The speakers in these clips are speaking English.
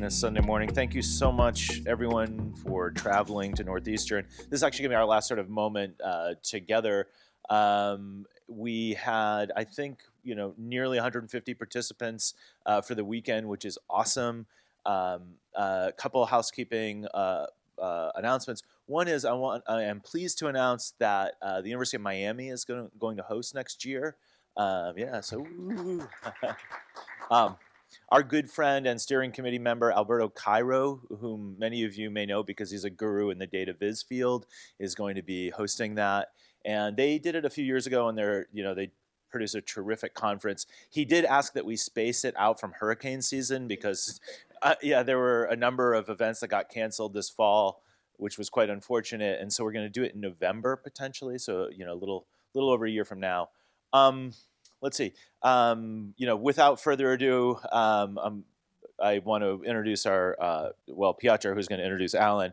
this Sunday morning. Thank you so much, everyone, for traveling to Northeastern. This is actually going to be our last sort of moment together. We had, I think, nearly 150 participants for the weekend, which is awesome. A couple of housekeeping announcements. One is I am pleased to announce that the University of Miami is going to host next year. Our good friend and steering committee member, Alberto Khoury, whom many of you may know because he's a guru in the data viz field, is going to be hosting that. And they did it a few years ago, and they produced a terrific conference. He did ask that we space it out from hurricane season because, there were a number of events that got canceled this fall, which was quite unfortunate. And so we're going to do it in November potentially, so a little over a year from now. Let's see. Without further ado, I want to introduce Piotr, who's going to introduce Alan.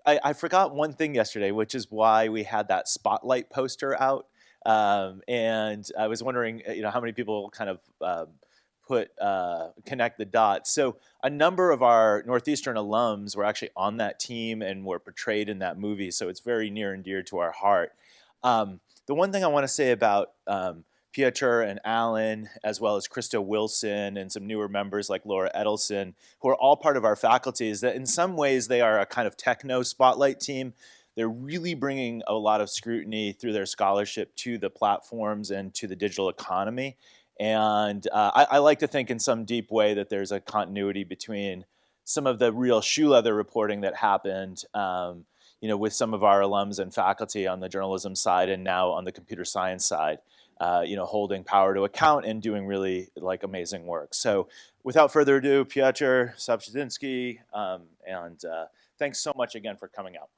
I forgot one thing yesterday, which is why we had that spotlight poster out. And I was wondering, how many people kind of connect the dots. So a number of our Northeastern alums were actually on that team and were portrayed in that movie. So it's very near and dear to our heart. The one thing I want to say about Piotr and Alan, as well as Krista Wilson and some newer members like Laura Edelson, who are all part of our faculty, is that in some ways they are a kind of techno spotlight team. They're really bringing a lot of scrutiny through their scholarship to the platforms and to the digital economy. And I like to think in some deep way that there's a continuity between some of the real shoe leather reporting that happened with some of our alums and faculty on the journalism side and now on the computer science side. Holding power to account and doing really amazing work. So without further ado, Piotr Sapczyński, and thanks so much again for coming out.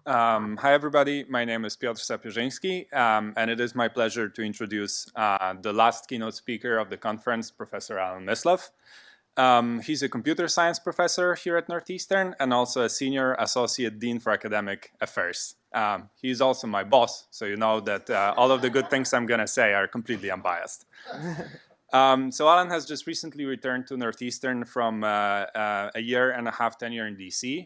Hi, everybody. My name is Piotr Sapczyński, and it is my pleasure to introduce the last keynote speaker of the conference, Professor Alan Mislove. He's a computer science professor here at Northeastern and also a senior associate dean for academic affairs. He's also my boss, so you know that all of the good things I'm going to say are completely unbiased. So Alan has just recently returned to Northeastern from a year and a half tenure in DC,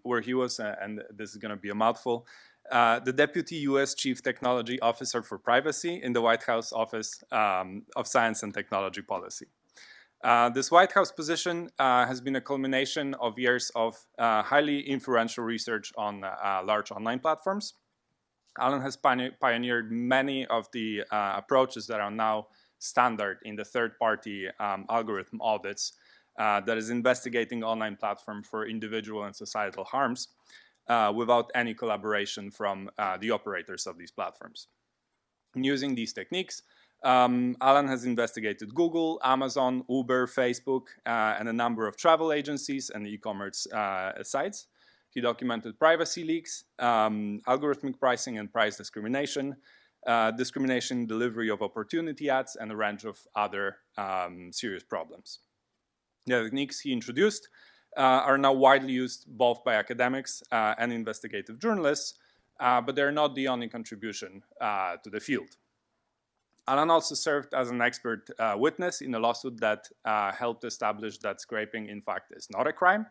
where he was, and this is going to be a mouthful, the Deputy U.S. Chief Technology Officer for Privacy in the White House Office of Science and Technology Policy. This White House position has been a culmination of years of highly influential research on large online platforms. Alan has pioneered many of the approaches that are now standard in the third-party algorithm audits that is investigating online platforms for individual and societal harms without any collaboration from the operators of these platforms. And using these techniques, Alan has investigated Google, Amazon, Uber, Facebook, and a number of travel agencies and e-commerce sites. He documented privacy leaks, algorithmic pricing and price discrimination, discrimination delivery of opportunity ads, and a range of other serious problems. The techniques he introduced are now widely used both by academics and investigative journalists, but they're not the only contribution to the field. Alan also served as an expert witness in a lawsuit that helped establish that scraping, in fact, is not a crime.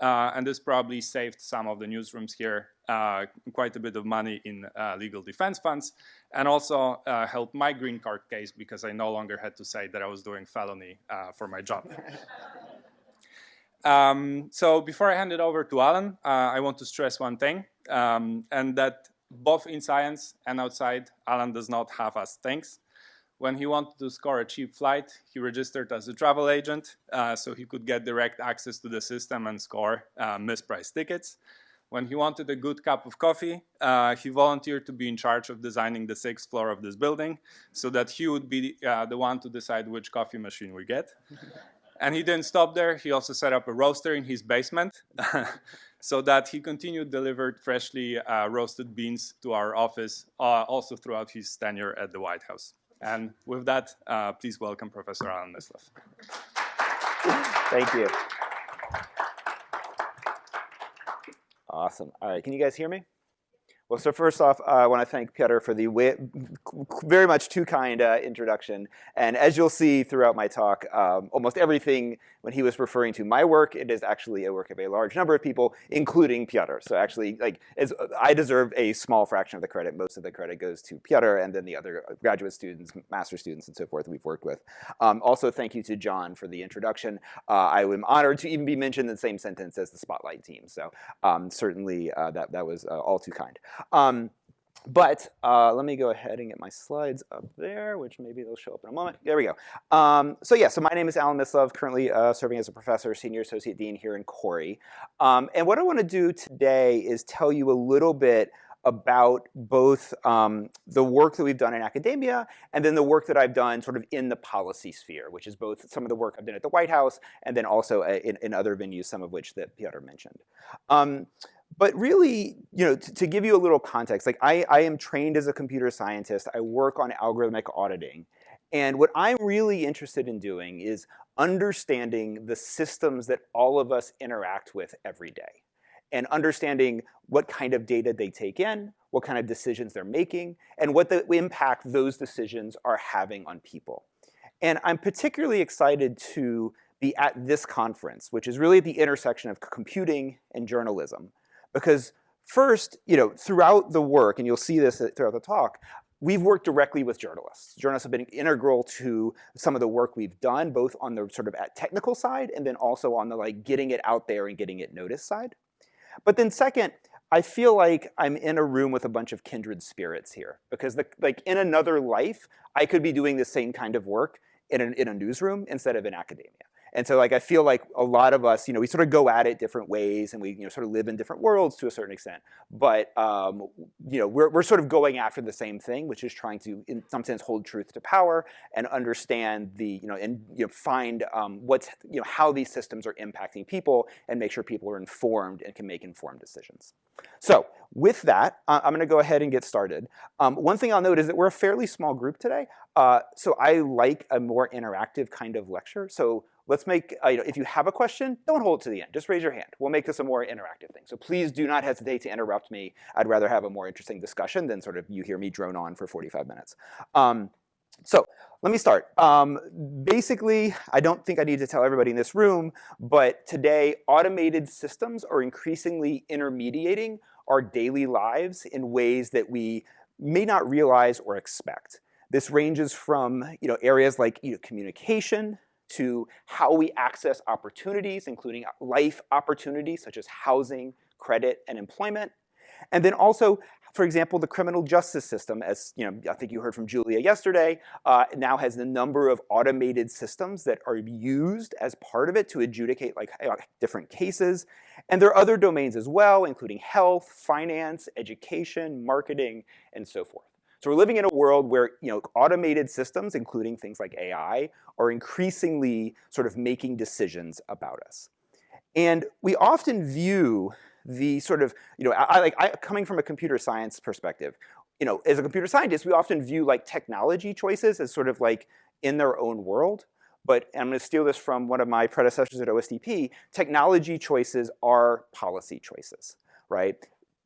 And this probably saved some of the newsrooms here quite a bit of money in legal defense funds, and also helped my green card case because I no longer had to say that I was doing felony for my job. So before I hand it over to Alan, I want to stress one thing, and that both in science and outside, Alan does not have us things. When he wanted to score a cheap flight, he registered as a travel agent so he could get direct access to the system and score mispriced tickets. When he wanted a good cup of coffee, he volunteered to be in charge of designing the 6th floor of this building so that he would be the one to decide which coffee machine we get. And he didn't stop there. He also set up a roaster in his basement so that he continued delivered freshly roasted beans to our office also throughout his tenure at the White House. And with that, please welcome Professor Alan Mislove. Thank you. Awesome. All right, can you guys hear me? Well, so first off, I want to thank Piotr for the very much too kind introduction. And as you'll see throughout my talk, almost everything when he was referring to my work, it is actually a work of a large number of people, including Piotr. So actually, I deserve a small fraction of the credit. Most of the credit goes to Piotr and then the other graduate students, master students, and so forth we've worked with. Also, thank you to John for the introduction. I am honored to even be mentioned in the same sentence as the Spotlight team. So certainly that was all too kind. But let me go ahead and get my slides up there, which maybe they'll show up in a moment. There we go. So my name is Alan Mislove, currently serving as a professor, senior associate dean here in Khoury. And what I want to do today is tell you a little bit about both the work that we've done in academia and then the work that I've done sort of in the policy sphere, which is both some of the work I've done at the White House and then also in other venues, some of which that Piotr mentioned. But really, to give you a little context, like I am trained as a computer scientist. I work on algorithmic auditing. And what I'm really interested in doing is understanding the systems that all of us interact with every day and understanding what kind of data they take in, what kind of decisions they're making, and what the impact those decisions are having on people. And I'm particularly excited to be at this conference, which is really at the intersection of computing and journalism. Because first, throughout the work, and you'll see this throughout the talk, we've worked directly with journalists. Journalists have been integral to some of the work we've done, both on the sort of technical side and then also on the getting it out there and getting it noticed side. But then second, I feel like I'm in a room with a bunch of kindred spirits here. Because in another life, I could be doing the same kind of work in a newsroom instead of in academia. And so I feel like a lot of us, we sort of go at it different ways and we sort of live in different worlds to a certain extent. But we're sort of going after the same thing, which is trying to, in some sense, hold truth to power and understand find how these systems are impacting people and make sure people are informed and can make informed decisions. So with that, I'm going to go ahead and get started. One thing I'll note is that we're a fairly small group today. So I like a more interactive kind of lecture. So let's make, if you have a question, don't hold it to the end. Just raise your hand. We'll make this a more interactive thing. So please do not hesitate to interrupt me. I'd rather have a more interesting discussion than sort of you hear me drone on for 45 minutes. So let me start. Basically, I don't think I need to tell everybody in this room, but today automated systems are increasingly intermediating our daily lives in ways that we may not realize or expect. This ranges from areas like communication to how we access opportunities, including life opportunities such as housing, credit, and employment. And then also, for example, the criminal justice system, as I think you heard from Julia yesterday, now has a number of automated systems that are used as part of it to adjudicate different cases. And there are other domains as well, including health, finance, education, marketing, and so forth. So we're living in a world where automated systems, including things like AI, are increasingly sort of making decisions about us. And we often view the sort of, coming from a computer science perspective, as a computer scientist, we often view technology choices as sort of in their own world. But I'm going to steal this from one of my predecessors at OSDP. Technology choices are policy choices, right?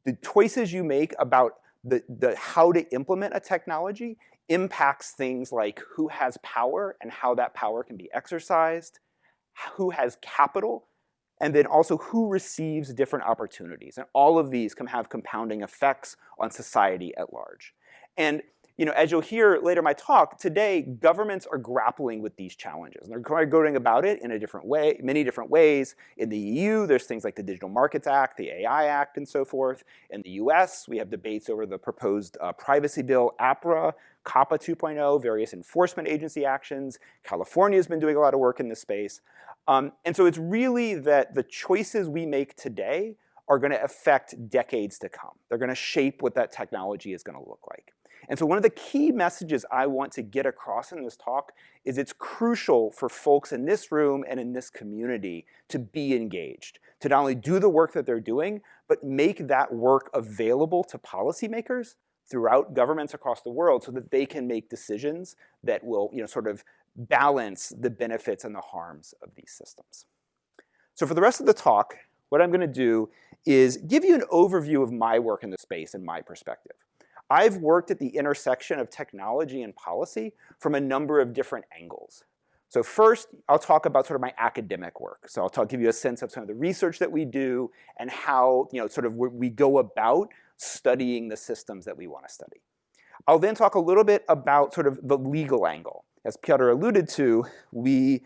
The choices you make about the how to implement a technology impacts things like who has power and how that power can be exercised, who has capital, and then also who receives different opportunities. And all of these can have compounding effects on society at large. And as you'll hear later in my talk, today governments are grappling with these challenges. And they're going about it in a different way, many different ways. In the EU, there's things like the Digital Markets Act, the AI Act, and so forth. In the US, we have debates over the proposed privacy bill, APRA, COPPA 2.0, various enforcement agency actions. California's been doing a lot of work in this space. And so it's really that the choices we make today are going to affect decades to come. They're going to shape what that technology is going to look like. And so one of the key messages I want to get across in this talk is it's crucial for folks in this room and in this community to be engaged, to not only do the work that they're doing, but make that work available to policymakers throughout governments across the world so that they can make decisions that will sort of balance the benefits and the harms of these systems. So for the rest of the talk, what I'm going to do is give you an overview of my work in the space and my perspective. I've worked at the intersection of technology and policy from a number of different angles. So first, I'll talk about sort of my academic work. So I'll give you a sense of some of the research that we do and how sort of we go about studying the systems that we want to study. I'll then talk a little bit about sort of the legal angle. As Piotr alluded to, the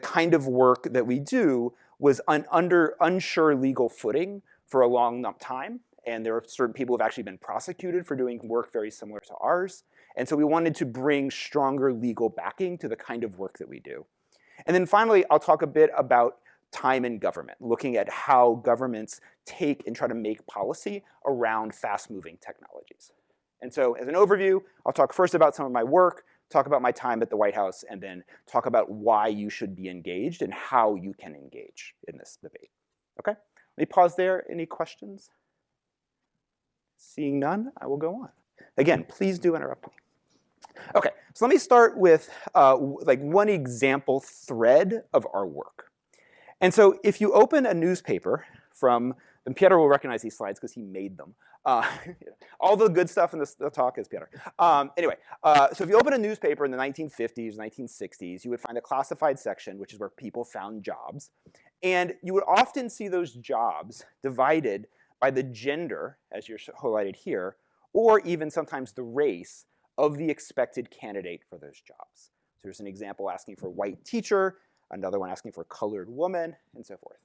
kind of work that we do was under unsure legal footing for a long time. And there are certain people who have actually been prosecuted for doing work very similar to ours. And so we wanted to bring stronger legal backing to the kind of work that we do. And then finally, I'll talk a bit about time in government, looking at how governments take and try to make policy around fast-moving technologies. And so as an overview, I'll talk first about some of my work, talk about my time at the White House, and then talk about why you should be engaged and how you can engage in this debate. Okay? Let me pause there. Any questions? Seeing none, I will go on. Again, please do interrupt me. Okay, so let me start with like one example thread of our work. And so if you open a newspaper from, and Piotr will recognize these slides because he made them. All the good stuff in the talk is Piotr. Anyway, so if you open a newspaper in the 1950s, 1960s, you would find a classified section, which is where people found jobs. And you would often see those jobs divided by the gender, as you're highlighted here, or even sometimes the race of the expected candidate for those jobs. So here's an example asking for white teacher, another one asking for colored woman, and so forth.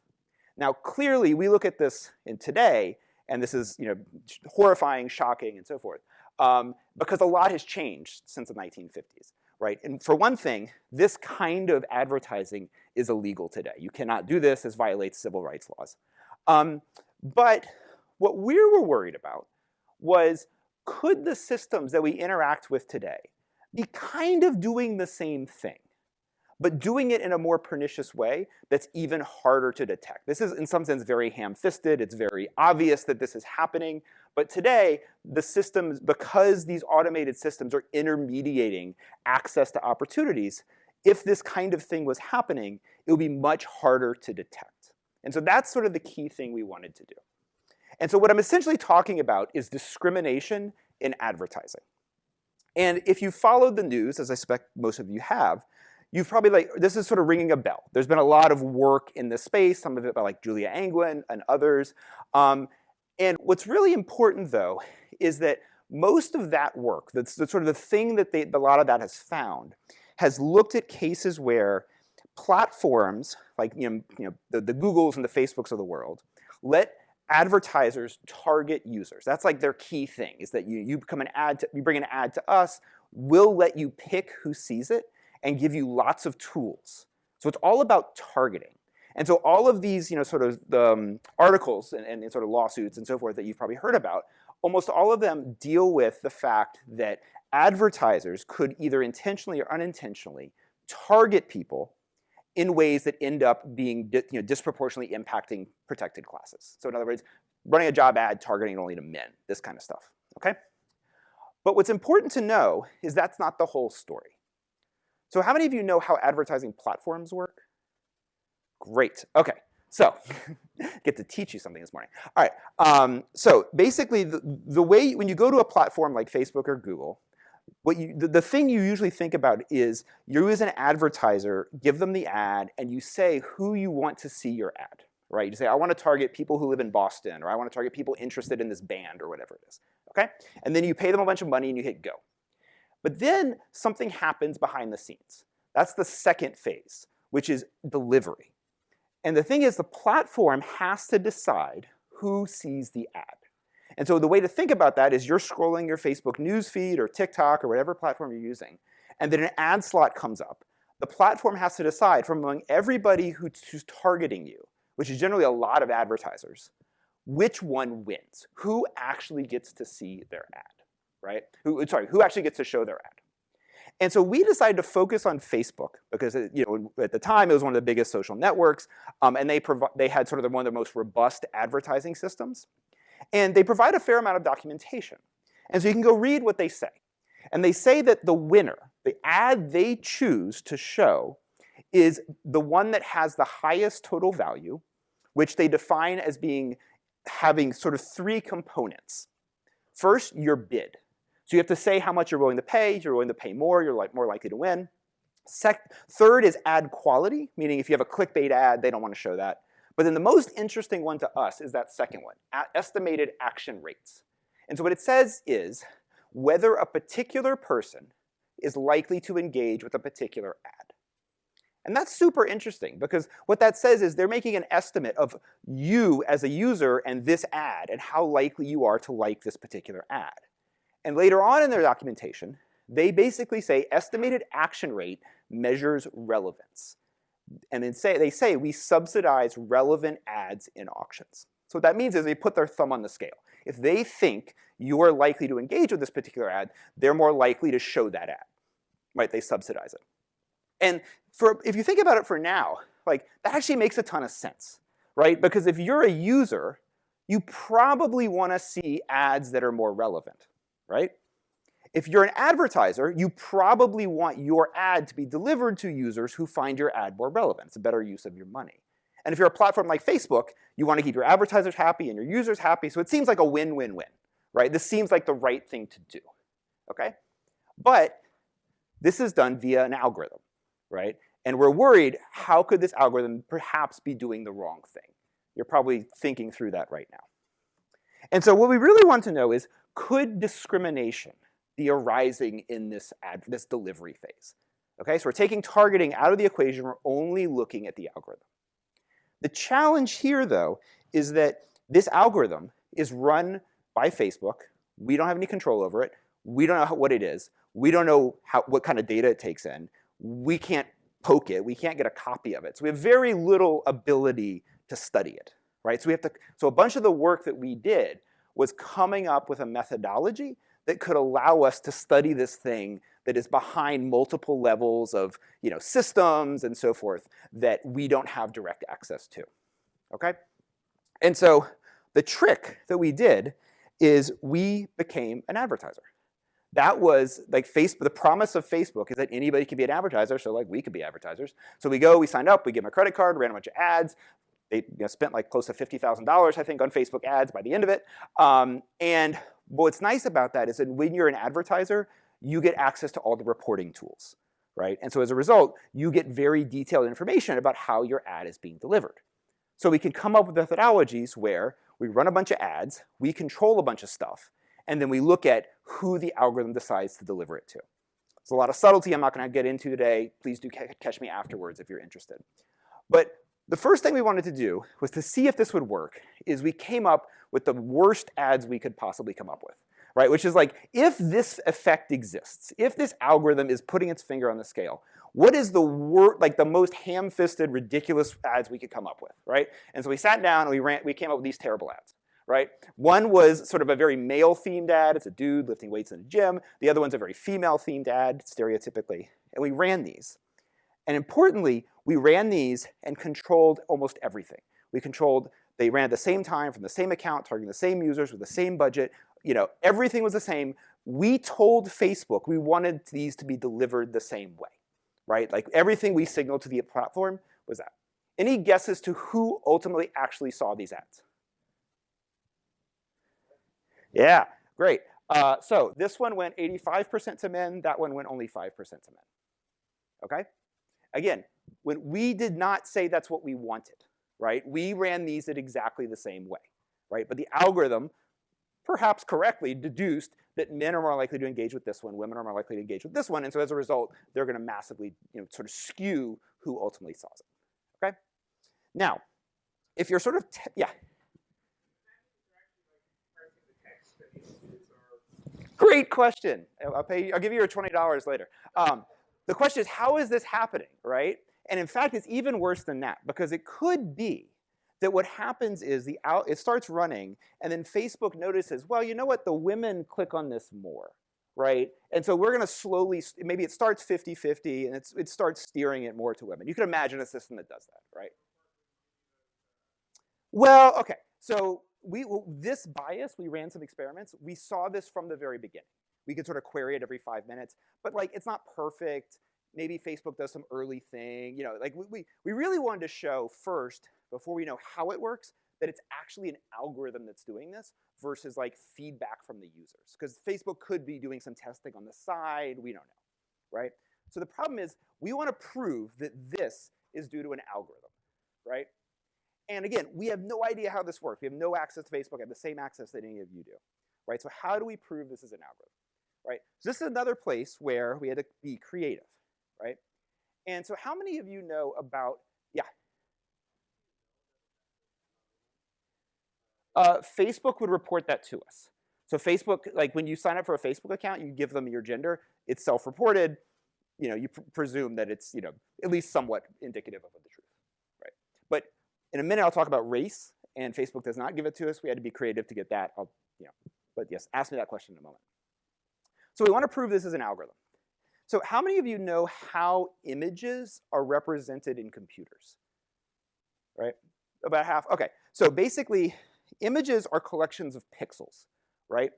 Now, clearly, we look at this in today, and this is horrifying, shocking, and so forth, because a lot has changed since the 1950s, right? And for one thing, this kind of advertising is illegal today. You cannot do this. This violates civil rights laws. But what we were worried about was, could the systems that we interact with today be kind of doing the same thing, but doing it in a more pernicious way that's even harder to detect? This is, in some sense, very ham-fisted. It's very obvious that this is happening. But today, the systems, because these automated systems are intermediating access to opportunities, if this kind of thing was happening, it would be much harder to detect. And so that's sort of the key thing we wanted to do. And so what I'm essentially talking about is discrimination in advertising. And if you followed the news, as I suspect most of you have, you've probably this is sort of ringing a bell. There's been a lot of work in this space, some of it by Julia Angwin and others. And what's really important, though, is that most of that work, that's sort of the thing that a lot of that has found, has looked at cases where platforms like the Googles and the Facebooks of the world let advertisers target users. That's like their key thing, is that you bring an ad to us, we'll let you pick who sees it and give you lots of tools. So it's all about targeting. And so all of these sort of the articles and sort of lawsuits and so forth that you've probably heard about, almost all of them deal with the fact that advertisers could either intentionally or unintentionally target people in ways that end up being disproportionately impacting protected classes. So in other words, running a job ad targeting only to men, this kind of stuff, okay? But what's important to know is that's not the whole story. So how many of you know how advertising platforms work? Great, okay. So, get to teach you something this morning. All right, so basically the way, when you go to a platform like Facebook or Google, the thing you usually think about is you as an advertiser give them the ad and you say who you want to see your ad, right? You say, I want to target people who live in Boston, or I want to target people interested in this band, or whatever it is, okay? And then you pay them a bunch of money and you hit go. But then something happens behind the scenes. That's the second phase, which is delivery. And the thing is, the platform has to decide who sees the ad. And so the way to think about that is you're scrolling your Facebook newsfeed or TikTok or whatever platform you're using, and then an ad slot comes up. The platform has to decide from among everybody who's targeting you, which is generally a lot of advertisers, which one wins, who actually gets to see their ad, right? Who actually gets to show their ad. And so we decided to focus on Facebook because at the time it was one of the biggest social networks, and they had sort of one of the most robust advertising systems. And they provide a fair amount of documentation. And so you can go read what they say. And they say that the winner, the ad they choose to show, is the one that has the highest total value, which they define as being having sort of three components. First, your bid. So you have to say how much you're willing to pay. If you're willing to pay more, you're more likely to win. Third is ad quality, meaning if you have a clickbait ad, they don't want to show that. But then the most interesting one to us is that second one, estimated action rates. And so what it says is whether a particular person is likely to engage with a particular ad. And that's super interesting because what that says is they're making an estimate of you as a user and this ad and how likely you are to like this particular ad. And later on in their documentation, they basically say estimated action rate measures relevance. And then they say we subsidize relevant ads in auctions. So what that means is they put their thumb on the scale. If they think you are likely to engage with this particular ad, they're more likely to show that ad. Right? They subsidize it. And if you think about it for now, like that actually makes a ton of sense, right? Because if you're a user, you probably want to see ads that are more relevant, right? If you're an advertiser, you probably want your ad to be delivered to users who find your ad more relevant. It's a better use of your money. And if you're a platform like Facebook, you want to keep your advertisers happy and your users happy. So it seems like a win-win-win, right? This seems like the right thing to do, okay? But this is done via an algorithm, right? And we're worried, how could this algorithm perhaps be doing the wrong thing? You're probably thinking through that right now. And so what we really want to know is, could discrimination be arising in this delivery phase? Okay, so we're taking targeting out of the equation. We're only looking at the algorithm. The challenge here, though, is that this algorithm is run by Facebook. We don't have any control over it. We don't know what it is. We don't know what kind of data it takes in. We can't poke it. We can't get a copy of it. So we have very little ability to study it, right? So a bunch of the work that we did was coming up with a methodology that could allow us to study this thing that is behind multiple levels of systems and so forth that we don't have direct access to, okay? And so the trick that we did is we became an advertiser. That was like Facebook. The promise of Facebook is that anybody can be an advertiser, so like we could be advertisers. So we signed up, we give them a credit card, ran a bunch of ads. They spent like close to $50,000, I think, on Facebook ads by the end of it. And what's nice about that is that when you're an advertiser, you get access to all the reporting tools, right? And so as a result, you get very detailed information about how your ad is being delivered. So we can come up with methodologies where we run a bunch of ads, we control a bunch of stuff, and then we look at who the algorithm decides to deliver it to. It's a lot of subtlety I'm not going to get into today. Please do catch me afterwards if you're interested. But the first thing we wanted to do was to see if this would work, is we came up with the worst ads we could possibly come up with, right? Which is like, if this effect exists, if this algorithm is putting its finger on the scale, what is the most ham-fisted, ridiculous ads we could come up with, right? And so we sat down and we came up with these terrible ads, right? One was sort of a very male-themed ad. It's a dude lifting weights in a gym. The other one's a very female-themed ad, stereotypically. And we ran these. And importantly, we ran these and controlled almost everything. They ran at the same time from the same account, targeting the same users with the same budget. Everything was the same. We told Facebook we wanted these to be delivered the same way, right? Like everything we signaled to the platform was that. Any guesses to who ultimately actually saw these ads? Yeah, great. So this one went 85% to men. That one went only 5% to men. Okay? Again, when we did not say that's what we wanted, right? We ran these at exactly the same way, right? But the algorithm, perhaps correctly, deduced that men are more likely to engage with this one, women are more likely to engage with this one, and so as a result, they're going to massively, sort of skew who ultimately saw it. Okay? Now, if you're sort of, yeah. Great question. I'll give you your $20 later. The question is, how is this happening, right? And in fact, it's even worse than that, because it could be that what happens is it starts running, and then Facebook notices, well, you know what? The women click on this more, right? And so we're going to slowly, maybe it starts 50-50, and it starts steering it more to women. You can imagine a system that does that, right? Well, okay. So this bias, we ran some experiments. We saw this from the very beginning. We could sort of query it every 5 minutes, but like it's not perfect. Maybe Facebook does some early thing. Like we really wanted to show first, before we know how it works, that it's actually an algorithm that's doing this versus like feedback from the users. Because Facebook could be doing some testing on the side, we don't know, right? So the problem is we want to prove that this is due to an algorithm, right? And again, we have no idea how this works. We have no access to Facebook. I have the same access that any of you do, right? So how do we prove this is an algorithm, right? So this is another place where we had to be creative, right? And so how many of you know about, yeah? Facebook would report that to us. So Facebook, like when you sign up for a Facebook account, you give them your gender. It's self-reported. You know, you presume that it's, you know, at least somewhat indicative of the truth, right? But in a minute, I'll talk about race, and Facebook does not give it to us. We had to be creative to get that. But yes, ask me that question in a moment. So we want to prove this is an algorithm. So how many of you know how images are represented in computers? Right? About half. Okay. So basically, images are collections of pixels, right?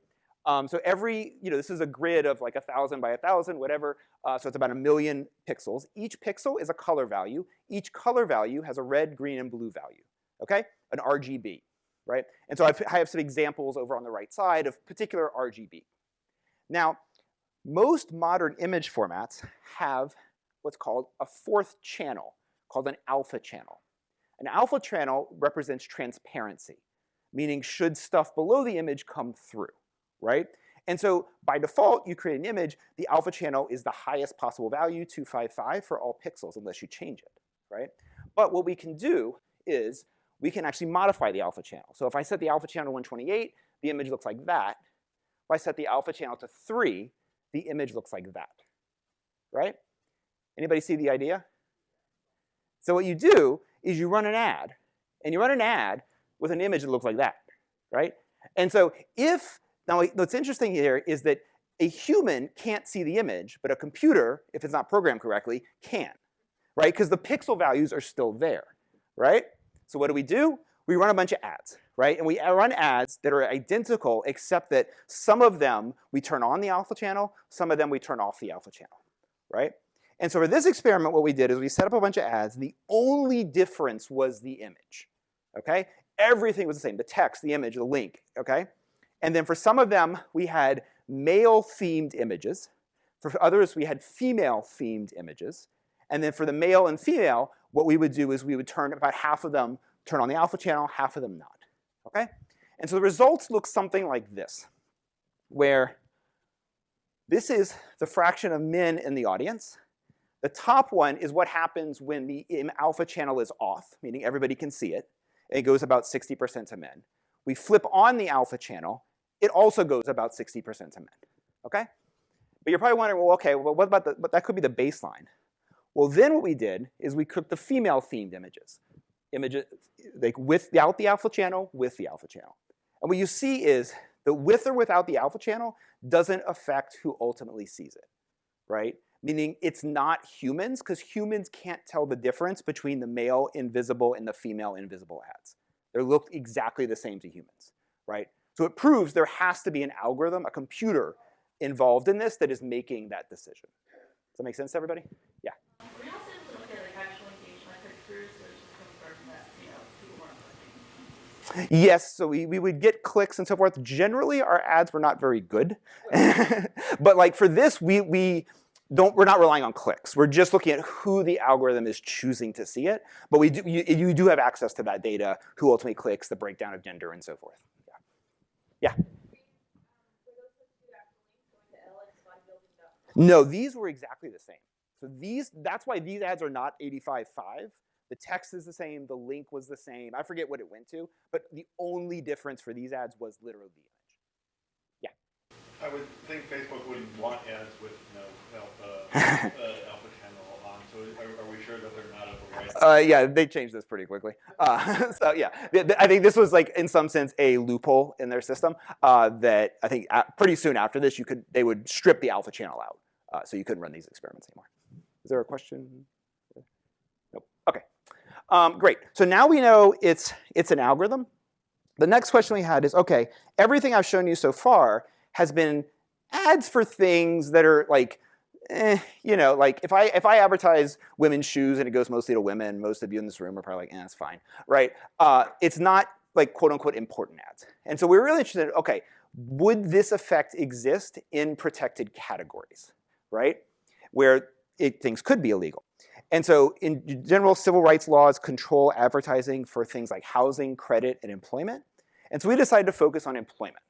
So every, you know, this is a grid of like 1,000 by 1,000, whatever. So it's about 1 million pixels. Each pixel is a color value. Each color value has a red, green, and blue value, okay? An RGB, right? And so I have some examples over on the right side of particular RGB. Now, most modern image formats have what's called a fourth channel, called an alpha channel. An alpha channel represents transparency, meaning should stuff below the image come through, right? And so by default, you create an image, the alpha channel is the highest possible value, 255, for all pixels, unless you change it, right? But what we can do is we can actually modify the alpha channel. So if I set the alpha channel to 128, the image looks like that. If I set the alpha channel to 3, the image looks like that, right? Anybody see the idea? So what you do is you run an ad, and you run an ad with an image that looks like that, right? And so now what's interesting here is that a human can't see the image, but a computer, if it's not programmed correctly, can, right? Because the pixel values are still there, right? So what do? We run a bunch of ads, right? And we run ads that are identical, except that some of them we turn on the alpha channel, some of them we turn off the alpha channel, right? And so for this experiment, what we did is we set up a bunch of ads. The only difference was the image, okay? Everything was the same, the text, the image, the link, okay? And then for some of them, we had male-themed images. For others, we had female-themed images. And then for the male and female, what we would do is we would turn about half of them, turn on the alpha channel, half of them not, okay? And so the results look something like this, where this is the fraction of men in the audience. The top one is what happens when the alpha channel is off, meaning everybody can see it. It goes about 60% to men. We flip on the alpha channel. It also goes about 60% to men, okay? But you're probably wondering, well, okay, well, what about but that could be the baseline. Well, then what we did is we cooked the female-themed images like without the alpha channel, with the alpha channel. And what you see is the with or without the alpha channel doesn't affect who ultimately sees it, right? Meaning it's not humans, because humans can't tell the difference between the male invisible and the female invisible ads. They look exactly the same to humans, right? So it proves there has to be an algorithm, a computer involved in this that is making that decision. Does that make sense to everybody? Yeah. We also have to look at like actual engagement click-throughs, so it's just confirm that, you know, people weren't clicking. Yes, so we would get clicks and so forth. Generally, our ads were not very good. But like for this, we're not relying on clicks. We're just looking at who the algorithm is choosing to see it. But you do have access to that data, who ultimately clicks, the breakdown of gender, and so forth. Yeah. No, these were exactly the same. So that's why these ads are not 85.5. The text is the same, the link was the same. I forget what it went to, but the only difference for these ads was literally the image. Yeah. I would think Facebook wouldn't want ads with no alpha channel on. So are we sure that they're not at the right? Yeah, they changed this pretty quickly. So yeah, I think this was like in some sense a loophole in their system that I think pretty soon after this they would strip the alpha channel out, so you couldn't run these experiments anymore. Is there a question? Nope. Okay. Great. So now we know it's an algorithm. The next question we had is, okay, everything I've shown you so far has been ads for things that are like, you know, like if I advertise women's shoes and it goes mostly to women, most of you in this room are probably like, it's fine, right? It's not like quote unquote important ads. And so we were really interested in, okay, would this effect exist in protected categories, right? Where things could be illegal. And so in general, civil rights laws control advertising for things like housing, credit, and employment. And so we decided to focus on employment.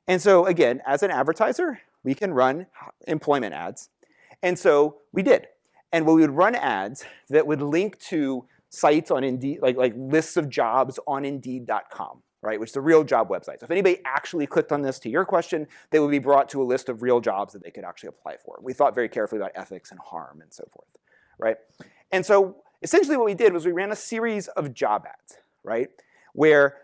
And so again, as an advertiser, we can run employment ads. And so we did. And we would run ads that would link to sites on Indeed, like lists of jobs on Indeed.com, right, which is a real job website. So if anybody actually clicked on this, to your question, they would be brought to a list of real jobs that they could actually apply for. We thought very carefully about ethics and harm and so forth, right? And so essentially what we did was we ran a series of job ads, right, where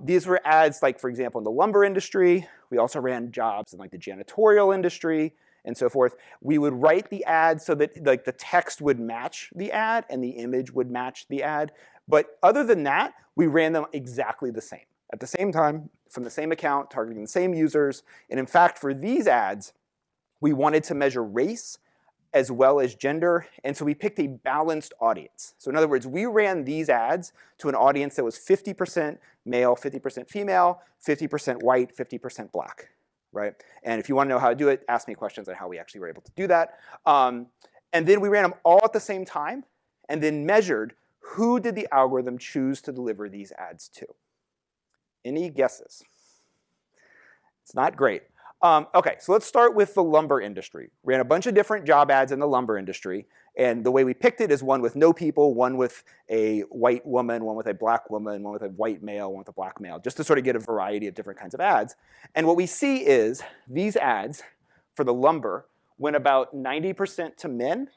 these were ads like, for example, in the lumber industry. We also ran jobs in like the janitorial industry and so forth. We would write the ad so that like the text would match the ad and the image would match the ad. But other than that, we ran them exactly the same. At the same time, from the same account, targeting the same users. And in fact, for these ads, we wanted to measure race as well as gender. And so we picked a balanced audience. So in other words, we ran these ads to an audience that was 50% male, 50% female, 50% white, 50% black, right? And if you want to know how to do it, ask me questions on how we actually were able to do that. And then we ran them all at the same time and then measured who did the algorithm choose to deliver these ads to. Any guesses? It's not great. Okay, so let's start with the lumber industry. We ran a bunch of different job ads in the lumber industry, and the way we picked it is one with no people, one with a white woman, one with a black woman, one with a white male, one with a black male, just to sort of get a variety of different kinds of ads. And what we see is these ads for the lumber went about 90% to men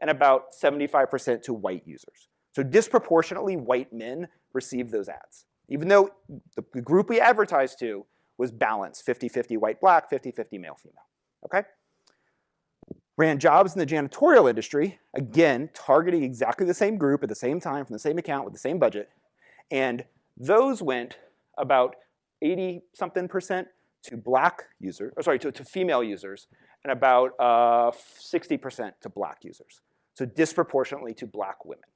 and about 75% to white users. So disproportionately, white men received those ads, even though the group we advertised to was balanced, 50-50 white, black, 50-50 male, female, okay? Ran jobs in the janitorial industry, again, targeting exactly the same group at the same time from the same account with the same budget. And those went about 80-something% to black users, or sorry, to female users, and about 60% to black users. So disproportionately to black women.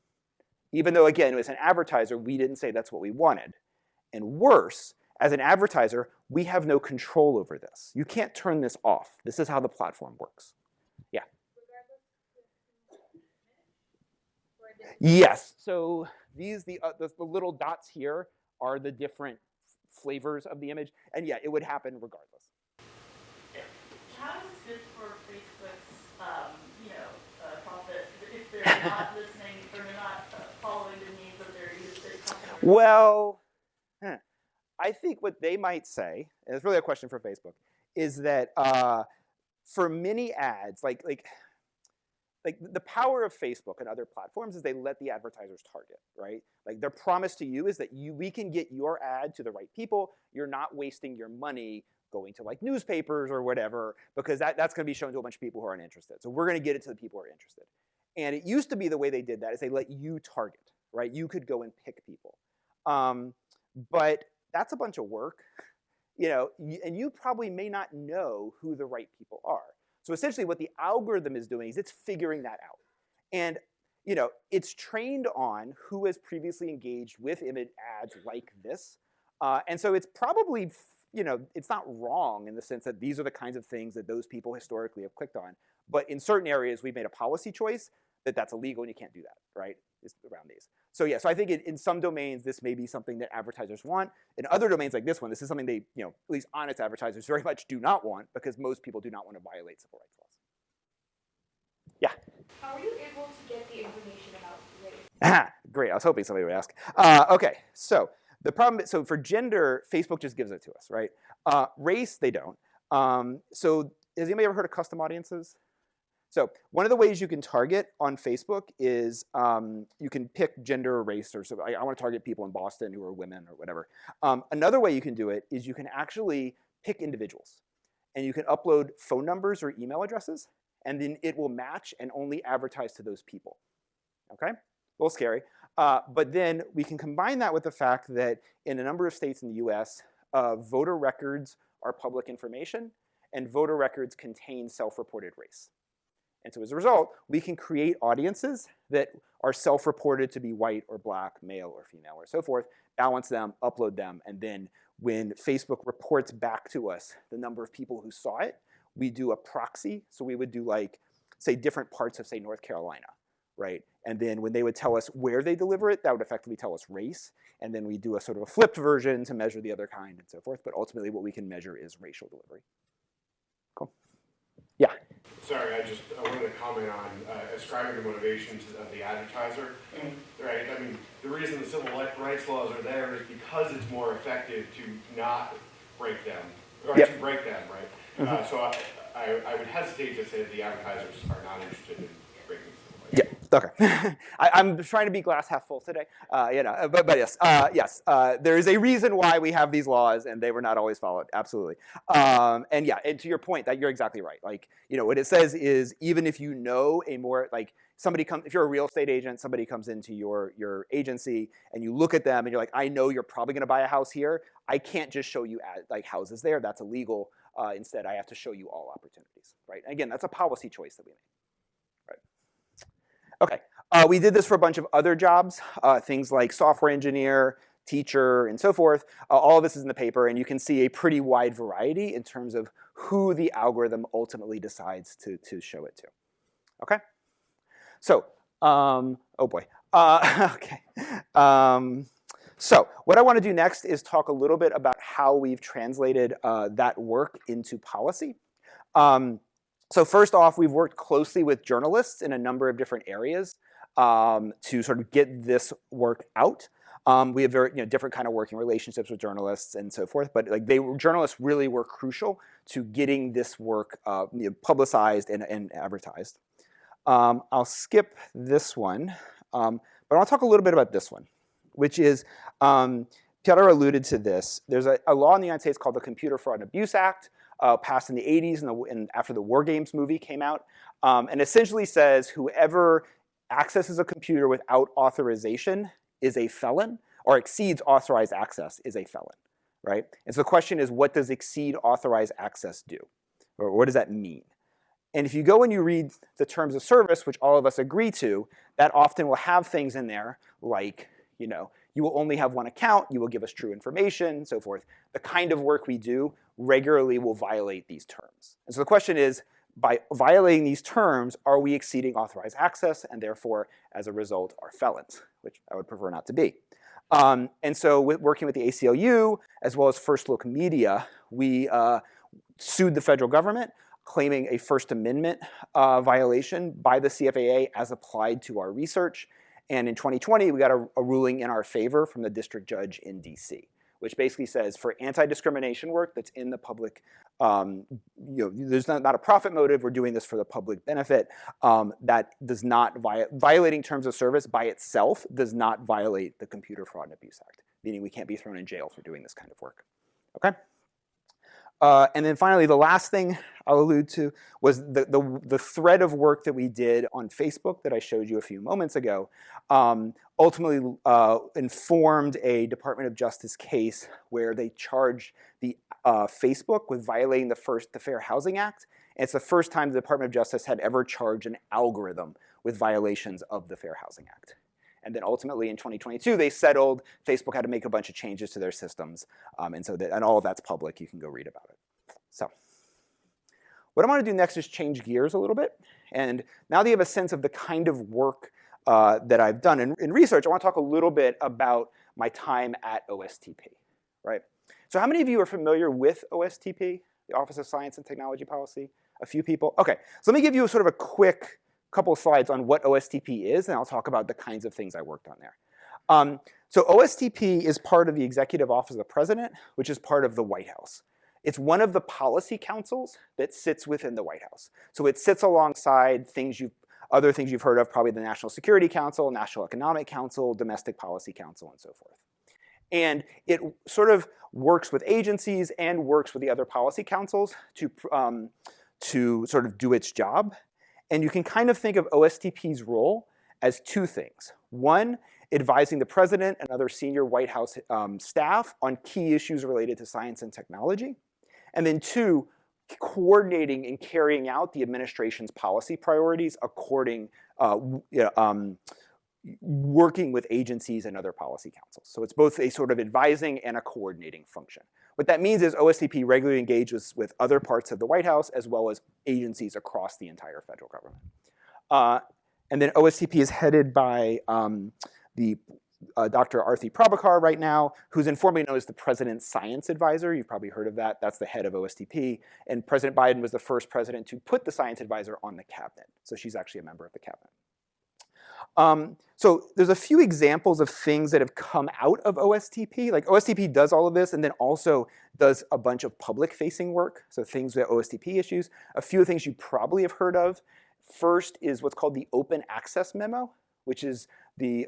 Even though, again, as an advertiser, we didn't say that's what we wanted. And worse, as an advertiser, we have no control over this. You can't turn this off. This is how the platform works. Yeah? Yes. So these, the little dots here are the different flavors of the image. And yeah, it would happen regardless. How is this good for Facebook's, profit if they're not listening or they're not following the needs of their customers? Well, I think what they might say, and it's really a question for Facebook, is that for many ads, like the power of Facebook and other platforms is they let the advertisers target, right? Like their promise to you is that we can get your ad to the right people. You're not wasting your money going to like newspapers or whatever, because that's going to be shown to a bunch of people who aren't interested. So we're going to get it to the people who are interested. And it used to be the way they did that is they let you target, right? You could go and pick people. But that's a bunch of work, and you probably may not know who the right people are. So essentially what the algorithm is doing is it's figuring that out. And it's trained on who has previously engaged with image ads like this. And so it's probably, it's not wrong in the sense that these are the kinds of things that those people historically have clicked on. But in certain areas, we've made a policy choice that that's illegal and you can't do that, right? It's around these. So yeah, so I think in some domains, this may be something that advertisers want. In other domains like this one, this is something they, at least honest advertisers very much do not want because most people do not want to violate civil rights laws. Yeah? How are you able to get the information about race? Great, I was hoping somebody would ask. Okay, so the problem, so for gender, Facebook just gives it to us, right? Race, they don't. So has anybody ever heard of custom audiences? So one of the ways you can target on Facebook is you can pick gender or race, or so I want to target people in Boston who are women or whatever. Another way you can do it is you can actually pick individuals. And you can upload phone numbers or email addresses, and then it will match and only advertise to those people. Okay? A little scary. But then we can combine that with the fact that in a number of states in the US, voter records are public information, and voter records contain self-reported race. And so as a result, we can create audiences that are self-reported to be white or black, male or female, or so forth, balance them, upload them, and then when Facebook reports back to us the number of people who saw it, we do a proxy. So we would do like, say, different parts of, say, North Carolina, right? And then when they would tell us where they deliver it, that would effectively tell us race. And then we do a sort of a flipped version to measure the other kind and so forth. But ultimately, what we can measure is racial delivery. Cool. Yeah. Sorry, I wanted to comment on ascribing the motivations of the advertiser, right? I mean, the reason the civil rights laws are there is because it's more effective to not break them, or to break them, right? So I would hesitate to say that the advertisers are not interested in breaking civil rights. Yeah, okay. I'm trying to be glass half full today, but yes, there is a reason why we have these laws, and they were not always followed, absolutely. And yeah, and to your point, that you're exactly right. Like, what it says is, even if you know a more, like, somebody comes, if you're a real estate agent, somebody comes into your agency, and you look at them, and you're like, I know you're probably going to buy a house here. I can't just show you like houses there. That's illegal. Instead, I have to show you all opportunities, right? And again, that's a policy choice that we made. Okay, we did this for a bunch of other jobs, things like software engineer, teacher, and so forth. All of this is in the paper, and you can see a pretty wide variety in terms of who the algorithm ultimately decides to show it to. Okay? So, oh boy. Okay. So what I want to do next is talk a little bit about how we've translated that work into policy. So first off, we've worked closely with journalists in a number of different areas to sort of get this work out. We have very different kind of working relationships with journalists and so forth, but like journalists really were crucial to getting this work publicized and advertised. I'll skip this one, but I'll talk a little bit about this one, which is, Piotr alluded to this. There's a law in the United States called the Computer Fraud and Abuse Act, passed in the 80s and after the War Games movie came out, and essentially says whoever accesses a computer without authorization is a felon, or exceeds authorized access is a felon, right? And so the question is, what does exceed authorized access do? Or what does that mean? And if you go and you read the terms of service, which all of us agree to, that often will have things in there like, you will only have one account, you will give us true information, so forth. The kind of work we do regularly will violate these terms. And so the question is, by violating these terms, are we exceeding authorized access, and therefore, as a result, are felons, which I would prefer not to be. And so working with the ACLU, as well as First Look Media, we sued the federal government, claiming a First Amendment violation by the CFAA as applied to our research. And in 2020, we got a ruling in our favor from the district judge in DC, which basically says for anti-discrimination work that's in the public, there's not a profit motive, we're doing this for the public benefit, that does not violating terms of service by itself does not violate the Computer Fraud and Abuse Act, meaning we can't be thrown in jail for doing this kind of work. Okay? And then finally, the last thing I'll allude to was the thread of work that we did on Facebook that I showed you a few moments ago, ultimately informed a Department of Justice case where they charged the Facebook with violating the Fair Housing Act. And it's the first time the Department of Justice had ever charged an algorithm with violations of the Fair Housing Act. And then ultimately in 2022, they settled. Facebook had to make a bunch of changes to their systems. And all of that's public. You can go read about it. So what I want to do next is change gears a little bit. And now that you have a sense of the kind of work that I've done in research, I want to talk a little bit about my time at OSTP, right? So how many of you are familiar with OSTP, the Office of Science and Technology Policy? A few people? OK, so let me give you sort of a quick couple of slides on what OSTP is, and I'll talk about the kinds of things I worked on there. So OSTP is part of the Executive Office of the President, which is part of the White House. It's one of the policy councils that sits within the White House. So it sits alongside other things you've heard of, probably the National Security Council, National Economic Council, Domestic Policy Council, and so forth. And it sort of works with agencies and works with the other policy councils to sort of do its job. And you can kind of think of OSTP's role as two things. One, advising the president and other senior White House staff on key issues related to science and technology. And then two, coordinating and carrying out the administration's policy priorities according, working with agencies and other policy councils. So it's both a sort of advising and a coordinating function. What that means is OSTP regularly engages with other parts of the White House as well as agencies across the entire federal government. And then OSTP is headed by Dr. Arthi Prabhakar right now, who's informally known as the President's Science Advisor. You've probably heard of that. That's the head of OSTP. And President Biden was the first president to put the Science Advisor on the cabinet. So she's actually a member of the cabinet. So there's a few examples of things that have come out of OSTP. Like OSTP does all of this and then also does a bunch of public-facing work. So things with OSTP issues. A few things you probably have heard of. First is what's called the Open Access Memo, which is this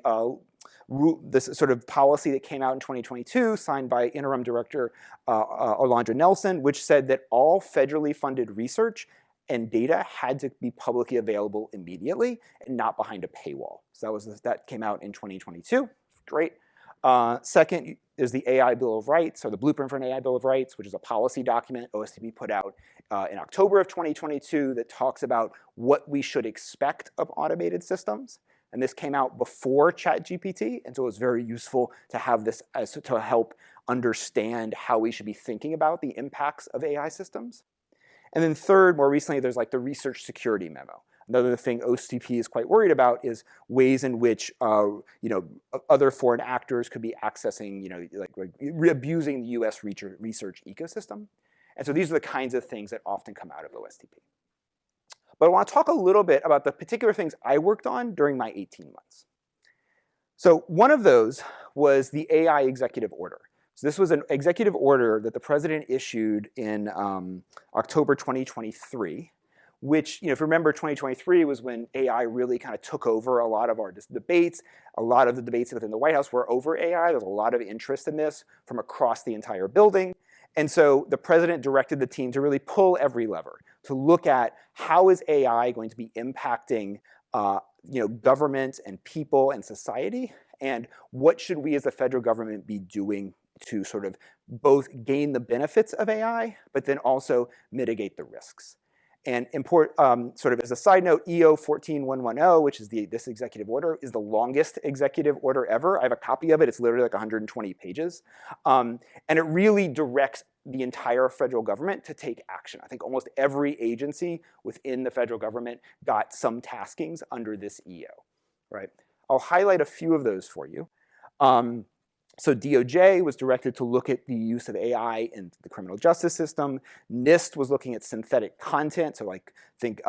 sort of policy that came out in 2022, signed by Interim Director Alondra Nelson, which said that all federally funded research and data had to be publicly available immediately and not behind a paywall. So that came out in 2022. Great. Second is the AI Bill of Rights, or the Blueprint for an AI Bill of Rights, which is a policy document OSTP put out in October of 2022 that talks about what we should expect of automated systems. And this came out before ChatGPT, and so it was very useful to have this to help understand how we should be thinking about the impacts of AI systems. And then third, more recently, there's like the Research Security Memo. Another thing OSTP is quite worried about is ways in which other foreign actors could be accessing, abusing the U.S. research ecosystem. And so these are the kinds of things that often come out of OSTP. But I want to talk a little bit about the particular things I worked on during my 18 months. So one of those was the AI executive order. So this was an executive order that the president issued in October 2023, which, if you remember, 2023 was when AI really kind of took over a lot of our debates. A lot of the debates within the White House were over AI. There's a lot of interest in this from across the entire building. And so the president directed the team to really pull every lever, to look at how is AI going to be impacting government and people and society, and what should we as the federal government be doing to sort of both gain the benefits of AI, but then also mitigate the risks. And sort of as a side note, EO 14110, which is this executive order, is the longest executive order ever. I have a copy of it. It's literally like 120 pages. And it really directs the entire federal government to take action. I think almost every agency within the federal government got some taskings under this EO, right? I'll highlight a few of those for you. So DOJ was directed to look at the use of AI in the criminal justice system. NIST was looking at synthetic content, so think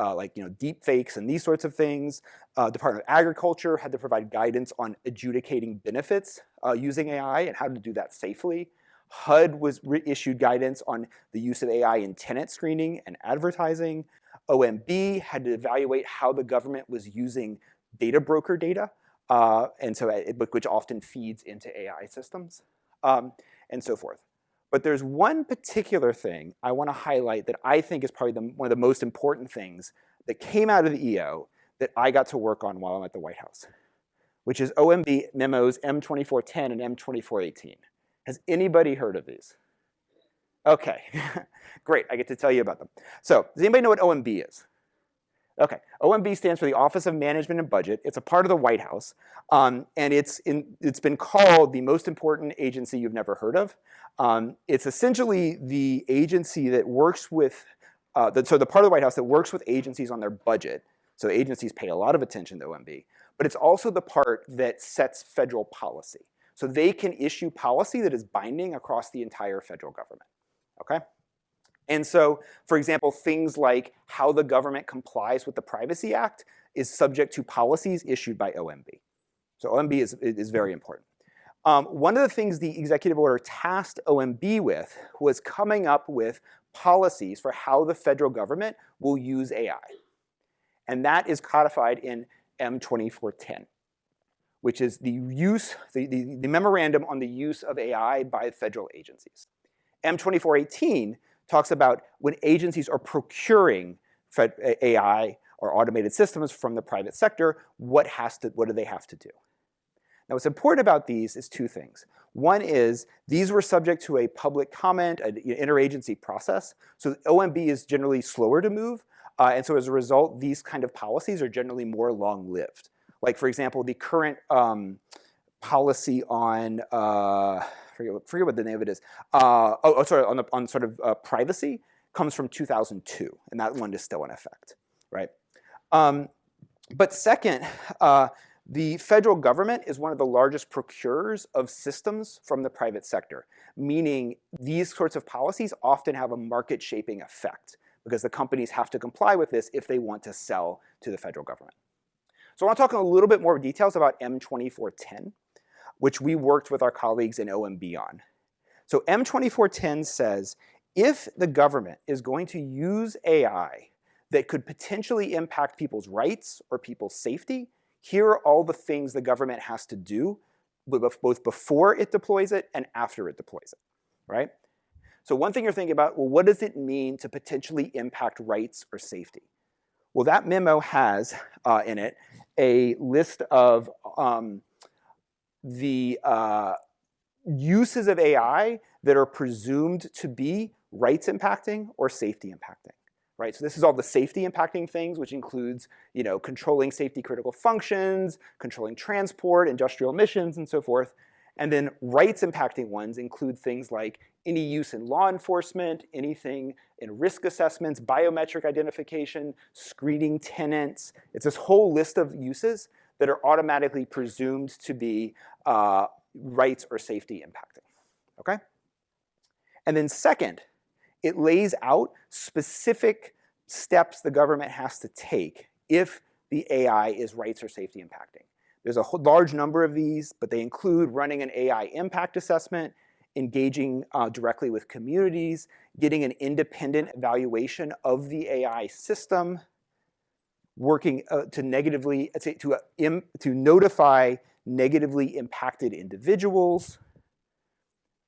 deep fakes and these sorts of things. Department of Agriculture had to provide guidance on adjudicating benefits using AI and how to do that safely. HUD was issued guidance on the use of AI in tenant screening and advertising. OMB had to evaluate how the government was using data broker data. Which often feeds into AI systems, and so forth. But there's one particular thing I want to highlight that I think is probably one of the most important things that came out of the EO that I got to work on while I'm at the White House, which is OMB memos M2410 and M2418. Has anybody heard of these? Okay, great, I get to tell you about them. So, does anybody know what OMB is? Okay, OMB stands for the Office of Management and Budget. It's a part of the White House, and it's been called the most important agency you've never heard of. It's essentially the agency that works with, the part of the White House that works with agencies on their budget. So agencies pay a lot of attention to OMB, but it's also the part that sets federal policy. So they can issue policy that is binding across the entire federal government, okay? And so, for example, things like how the government complies with the Privacy Act is subject to policies issued by OMB. So OMB is very important. One of the things the executive order tasked OMB with was coming up with policies for how the federal government will use AI. And that is codified in M2410, which is the memorandum on the use of AI by federal agencies. M2418 talks about when agencies are procuring AI or automated systems from the private sector, what do they have to do? Now, what's important about these is two things. One is these were subject to a public comment, an interagency process. So OMB is generally slower to move. And so as a result, these kind of policies are generally more long-lived. Like, for example, the current policy on, forget what the name of it is. On sort of privacy comes from 2002. And that one is still in effect, right? But second, the federal government is one of the largest procurers of systems from the private sector, meaning these sorts of policies often have a market-shaping effect because the companies have to comply with this if they want to sell to the federal government. So I want to talk in a little bit more details about M2410, which we worked with our colleagues in OMB on. So M2410 says, if the government is going to use AI that could potentially impact people's rights or people's safety, here are all the things the government has to do, both before it deploys it and after it deploys it, right? So one thing you're thinking about, well, what does it mean to potentially impact rights or safety? Well, that memo has in it a list of the uses of AI that are presumed to be rights impacting or safety impacting. Right, so this is all the safety impacting things, which includes, controlling safety critical functions, controlling transport, industrial emissions, and so forth. And then rights impacting ones include things like any use in law enforcement, anything in risk assessments, biometric identification, screening tenants. It's this whole list of uses that are automatically presumed to be rights or safety impacting. Okay? And then second, it lays out specific steps the government has to take if the AI is rights or safety impacting. There's a large number of these, but they include running an AI impact assessment, engaging directly with communities, getting an independent evaluation of the AI system, working to notify negatively impacted individuals,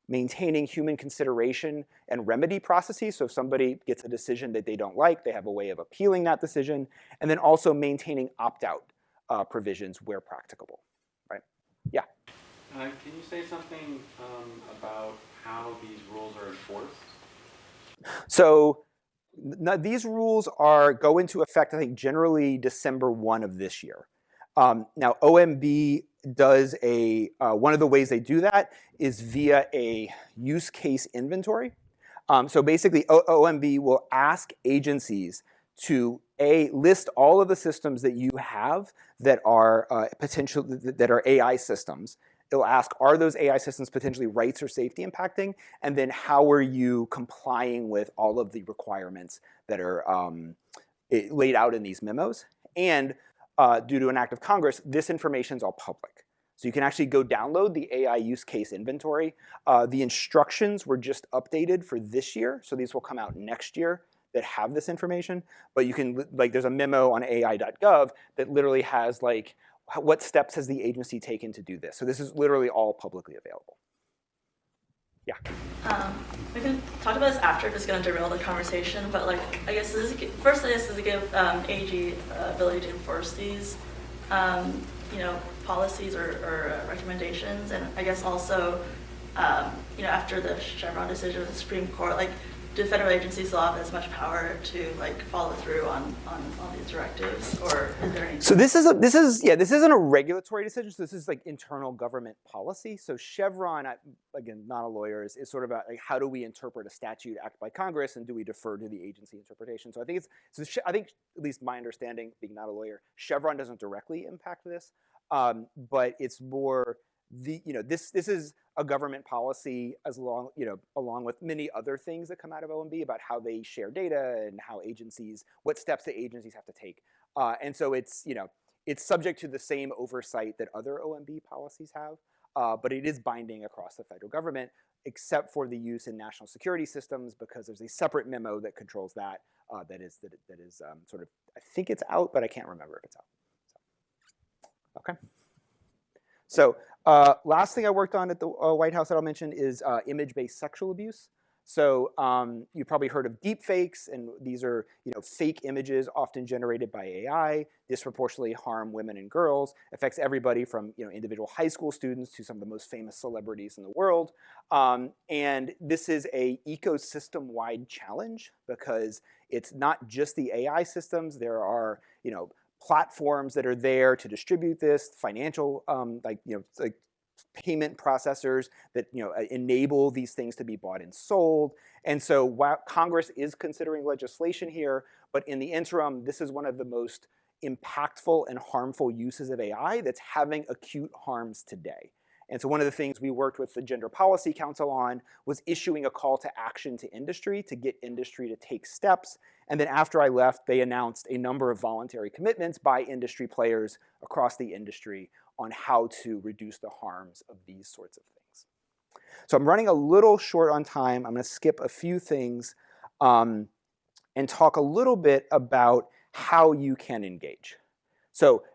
maintaining human consideration and remedy processes. So if somebody gets a decision that they don't like, they have a way of appealing that decision. And then also maintaining opt-out provisions where practicable, right? Yeah? Can you say something about how these rules are enforced? So these rules go into effect, I think, generally December 1 of this year. Now, OMB does one of the ways they do that is via a use case inventory. So basically, OMB will ask agencies to list all of the systems that you have that are that are AI systems. It'll ask, are those AI systems potentially rights or safety impacting? And then how are you complying with all of the requirements that are laid out in these memos? And due to an act of Congress, this information is all public. So you can actually go download the AI use case inventory. The instructions were just updated for this year, so these will come out next year that have this information. But you can, there's a memo on AI.gov that literally has, what steps has the agency taken to do this? So this is literally all publicly available. Yeah. We can talk about this after if it's going to derail the conversation, but I guess this is to give AG ability to enforce these, policies or recommendations, and I guess also, after the Chevron decision of the Supreme Court, do federal agencies still have as much power to follow through on all these directives, or is there any? So this isn't a regulatory decision. So this is internal government policy. So Chevron, again, not a lawyer, is sort of about how do we interpret a statute acted by Congress, and do we defer to the agency interpretation? So I think I think at least my understanding, being not a lawyer, Chevron doesn't directly impact this, but it's more this is a government policy along with many other things that come out of OMB about how they share data and what steps the agencies have to take. And so it's subject to the same oversight that other OMB policies have, but it is binding across the federal government, except for the use in national security systems, because there's a separate memo that controls that. That is sort of, I think it's out, but I can't remember if it's out. Okay. So last thing I worked on at the White House that I'll mention is image-based sexual abuse. So you probably heard of deep fakes, and these are fake images often generated by AI, disproportionately harm women and girls, affects everybody from individual high school students to some of the most famous celebrities in the world. And this is a ecosystem-wide challenge because it's not just the AI systems. There are platforms that are there to distribute this, financial like payment processors that enable these things to be bought and sold. And so while Congress is considering legislation here, but in the interim, this is one of the most impactful and harmful uses of AI that's having acute harms today. And so one of the things we worked with the Gender Policy Council on was issuing a call to action to industry to get industry to take steps. And then after I left, they announced a number of voluntary commitments by industry players across the industry on how to reduce the harms of these sorts of things. So I'm running a little short on time. I'm going to skip a few things and talk a little bit about how you can engage. So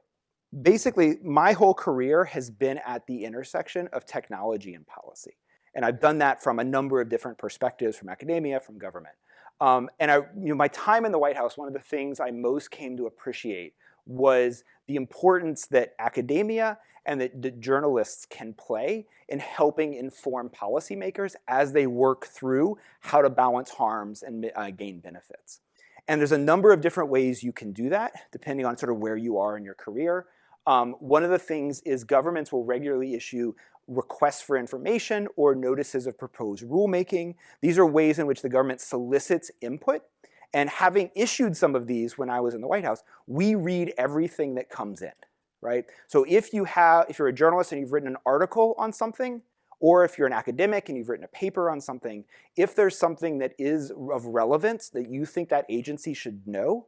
basically, my whole career has been at the intersection of technology and policy. And I've done that from a number of different perspectives, from academia, from government. And my time in the White House, one of the things I most came to appreciate was the importance that academia and that journalists can play in helping inform policymakers as they work through how to balance harms and gain benefits. And there's a number of different ways you can do that, depending on sort of where you are in your career. One of the things is governments will regularly issue requests for information or notices of proposed rulemaking. These are ways in which the government solicits input. And having issued some of these when I was in the White House, we read everything that comes in, right? So if you're a journalist and you've written an article on something, or if you're an academic and you've written a paper on something, if there's something that is of relevance that you think that agency should know,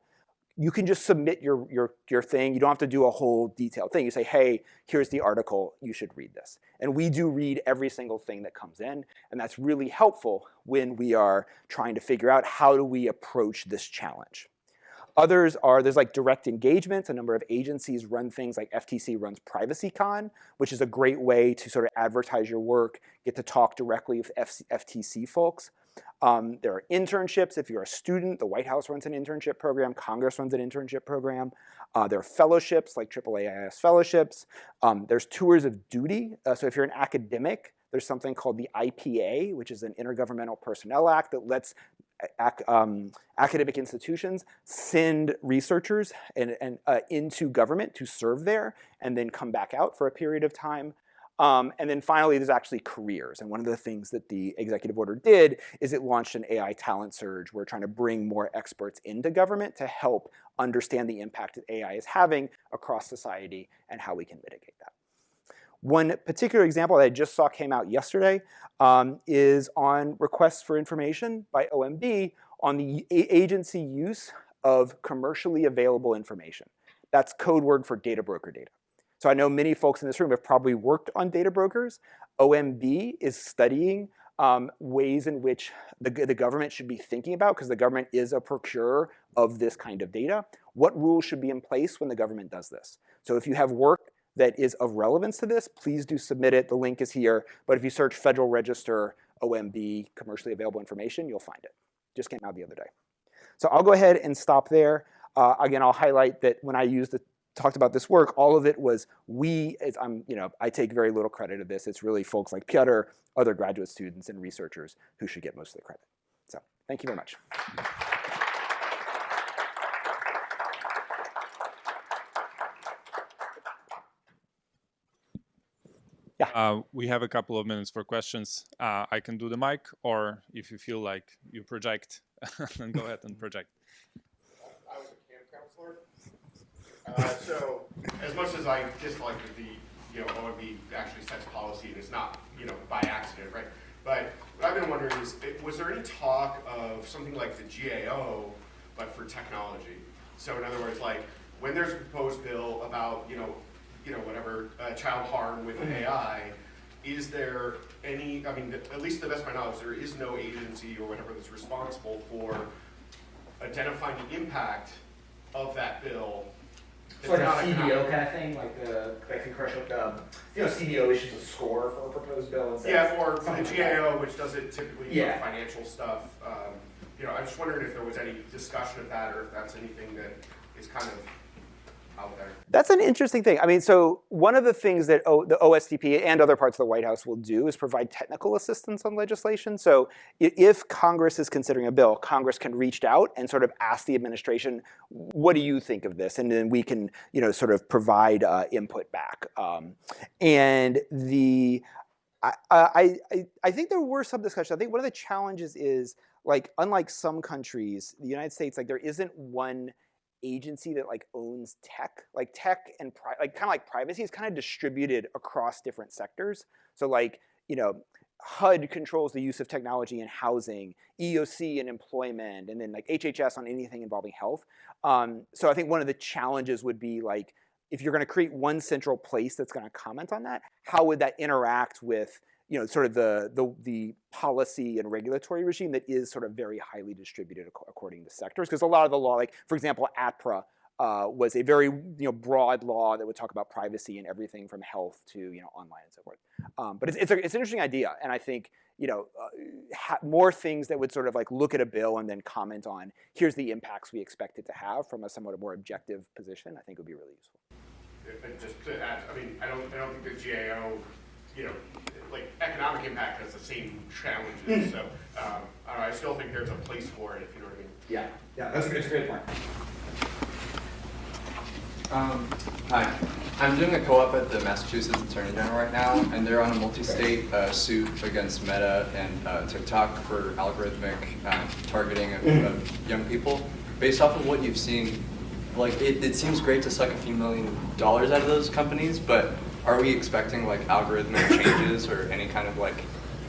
you can just submit your thing. You don't have to do a whole detailed thing. You say, hey, here's the article. You should read this. And we do read every single thing that comes in. And that's really helpful when we are trying to figure out how do we approach this challenge. Others are, there's like direct engagements. A number of agencies run things like FTC runs PrivacyCon, which is a great way to sort of advertise your work, get to talk directly with FTC folks. There are internships. If you're a student, the White House runs an internship program. Congress runs an internship program. There are fellowships like AAAIS fellowships. There's tours of duty. So if you're an academic, there's something called the IPA, which is an Intergovernmental Personnel Act that lets academic institutions send researchers into government to serve there and then come back out for a period of time. And then finally, there's actually careers. And one of the things that the executive order did is it launched an AI talent surge. We're trying to bring more experts into government to help understand the impact that AI is having across society and how we can mitigate that. One particular example that I just saw came out yesterday is on requests for information by OMB on the agency use of commercially available information. That's code word for data broker data. So I know many folks in this room have probably worked on data brokers. OMB is studying ways in which the government should be thinking about, because the government is a procurer of this kind of data, what rules should be in place when the government does this. So if you have work that is of relevance to this, please do submit it. The link is here. But if you search Federal Register, OMB, commercially available information, you'll find it. Just came out the other day. So I'll go ahead and stop there. Again, I'll highlight that when I talked about this work, all of it was I take very little credit of this. It's really folks like Piotr, other graduate students and researchers who should get most of the credit. So thank you very much. Yeah. We have a couple of minutes for questions. I can do the mic, or if you feel like you project, then go ahead and project. I was a camp counselor. So as much as I dislike that the OMB actually sets policy, and it's not by accident, right? But what I've been wondering is, was there any talk of something like the GAO, but for technology? So in other words, like when there's a proposed bill about whatever child harm with AI, is there any? I mean, at least to the best of my knowledge, there is no agency or whatever that's responsible for identifying the impact of that bill So like a CBO kind of thing, like the congressional, CBO issues a score for a proposed bill and says, yeah, or the something like GAO, which does it typically for Yeah. financial stuff. I'm just wondering if there was any discussion of that, or if that's anything that is kind of out there. That's an interesting thing. I mean, so one of the things that the OSTP and other parts of the White House will do is provide technical assistance on legislation. So if Congress is considering a bill, Congress can reach out and sort of ask the administration, what do you think of this? And then we can, sort of provide input back. And I think there were some discussions. I think one of the challenges is, like, unlike some countries, the United States, like, there isn't one agency that like owns tech. Like tech and kind of like privacy is kind of distributed across different sectors. So like, HUD controls the use of technology in housing, EOC in employment, and then like HHS on anything involving health. So I think one of the challenges would be like, if you're going to create one central place that's going to comment on that, how would that interact with sort of the policy and regulatory regime that is sort of very highly distributed according to sectors? Because a lot of the law, like for example, APRA was a very broad law that would talk about privacy and everything from health to online and so forth. But it's an interesting idea, and I think more things that would sort of like look at a bill and then comment on here's the impacts we expect it to have from a somewhat more objective position, I think would be really useful. And just to add, I mean, I don't think the GAO, like economic impact has the same challenges. So I still think there's a place for it, if you know what I mean. Yeah, that's a great point. Hi, I'm doing a co-op at the Massachusetts Attorney General right now, and they're on a multi-state suit against Meta and TikTok for algorithmic targeting of young people. Based off of what you've seen, like it seems great to suck a few $1 million out of those companies, but are we expecting like algorithmic changes or any kind of like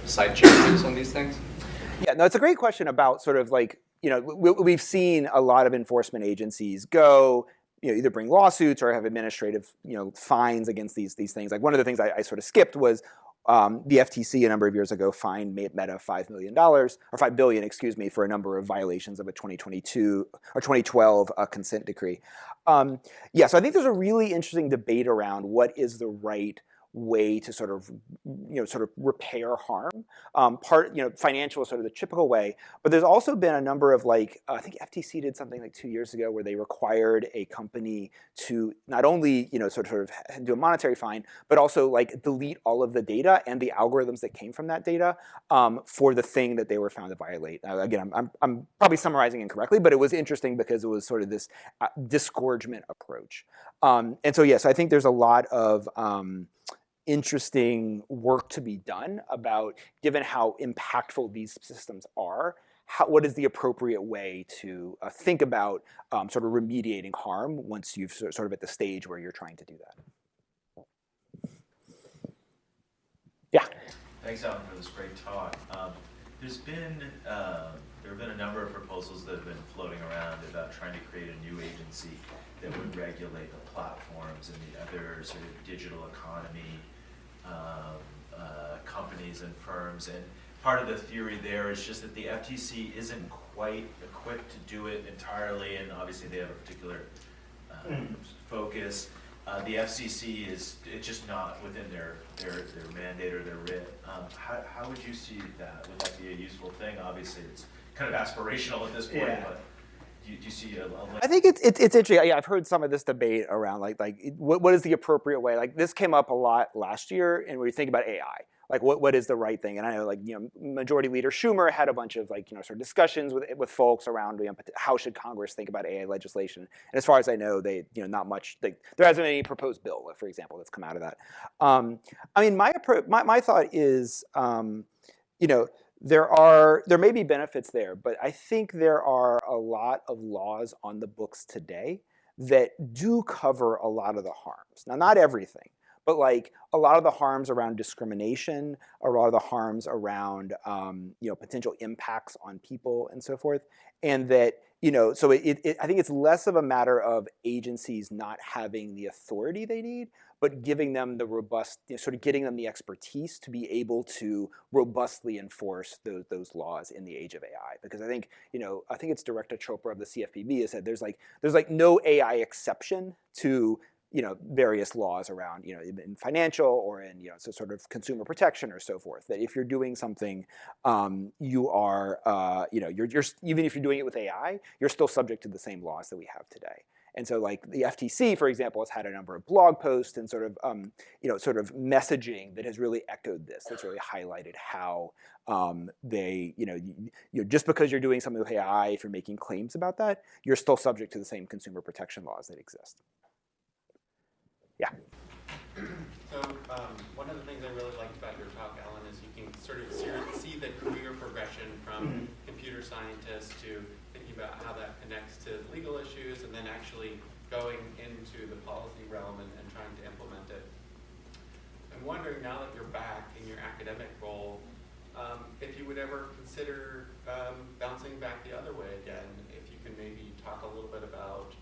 side changes on these things? Yeah, no, it's a great question about sort of like, we've seen a lot of enforcement agencies go, either bring lawsuits or have administrative, fines against these things. Like one of the things I sort of skipped was the FTC a number of years ago fined Meta $5 million, or $5 billion, excuse me, for a number of violations of a 2022 or 2012 consent decree. So I think there's a really interesting debate around what is the right way to sort of repair harm. Financial is sort of the typical way, but there's also been a number of like, I think FTC did something like 2 years ago where they required a company to not only, sort of do a monetary fine, but also like delete all of the data and the algorithms that came from that data for the thing that they were found to violate. Again, I'm probably summarizing incorrectly, but it was interesting because it was sort of this disgorgement approach. So I think there's a lot of interesting work to be done about, given how impactful these systems are, what is the appropriate way to think about sort of remediating harm once you've sort of at the stage where you're trying to do that. Yeah. Thanks, Alan, for this great talk. There have been a number of proposals that have been floating around about trying to create a new agency that would regulate the platforms and the other sort of digital economy companies and firms. And part of the theory there is just that the FTC isn't quite equipped to do it entirely, and obviously they have a particular focus. The FCC it's just not within their mandate or their writ. How would you see that? Would that be a useful thing? Obviously, it's kind of aspirational at this point, but do you see a I think it's interesting. Yeah, I've heard some of this debate around like what is the appropriate way? Like this came up a lot last year, and when you think about AI, like what is the right thing? And I know Majority Leader Schumer had a bunch of sort of discussions with folks around how should Congress think about AI legislation. And as far as I know, they not much. There hasn't been any proposed bill, for example, that's come out of that. I mean, my thought is, there may be benefits there, but I think there are a lot of laws on the books today that do cover a lot of the harms. Now, not everything, but like a lot of the harms around discrimination, a lot of the harms around potential impacts on people and so forth, and that so I think it's less of a matter of agencies not having the authority they need, but giving them the robust, sort of getting them the expertise to be able to robustly enforce those laws in the age of AI. Because I think, I think it's Director Chopra of the CFPB has said there's like no AI exception to various laws around, in financial or in, so sort of consumer protection or so forth. That if you're doing something, you are, you're even if you're doing it with AI, you're still subject to the same laws that we have today. And so, like the FTC, for example, has had a number of blog posts and sort of messaging that has really echoed this. That's really highlighted how they, just because you're doing something with AI, if you're making claims about that, you're still subject to the same consumer protection laws that exist. Yeah. So one of the things I really liked about your talk, Ellen, is you can sort of see the career progression from computer scientist to thinking about how that connects to legal issues and then actually going into the policy realm and trying to implement it. I'm wondering, now that you're back in your academic role, if you would ever consider bouncing back the other way again, if you can maybe talk a little bit about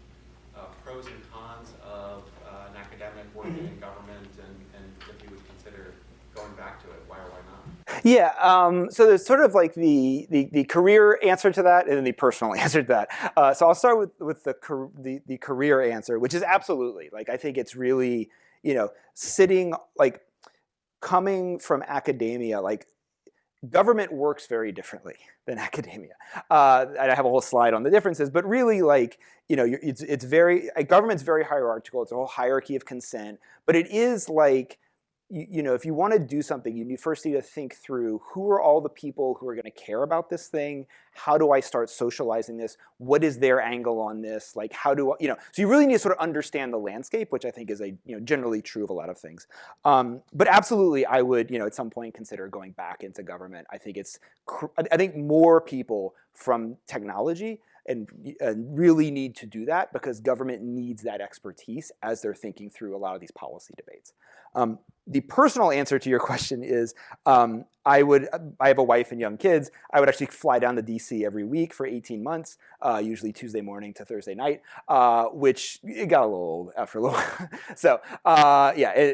pros and cons of an academic working in government, and if you would consider going back to it, why or why not? Yeah, so there's sort of like the career answer to that and then the personal answer to that. So I'll start with the career answer, which is absolutely, like, I think it's really, sitting, like, coming from academia, like, government works very differently than academia. And I have a whole slide on the differences, but really, like, it's very, government's very hierarchical. It's a whole hierarchy of consent, but it is like, if you want to do something, you first need to think through who are all the people who are going to care about this thing. How do I start socializing this? What is their angle on this? Like, how do I, so you really need to sort of understand the landscape, which I think is generally true of a lot of things. But absolutely, I would, at some point consider going back into government. I think more people from technology and really need to do that because government needs that expertise as they're thinking through a lot of these policy debates. The personal answer to your question is I have a wife and young kids. I would actually fly down to DC every week for 18 months, usually Tuesday morning to Thursday night, which it got a little old after a little while. So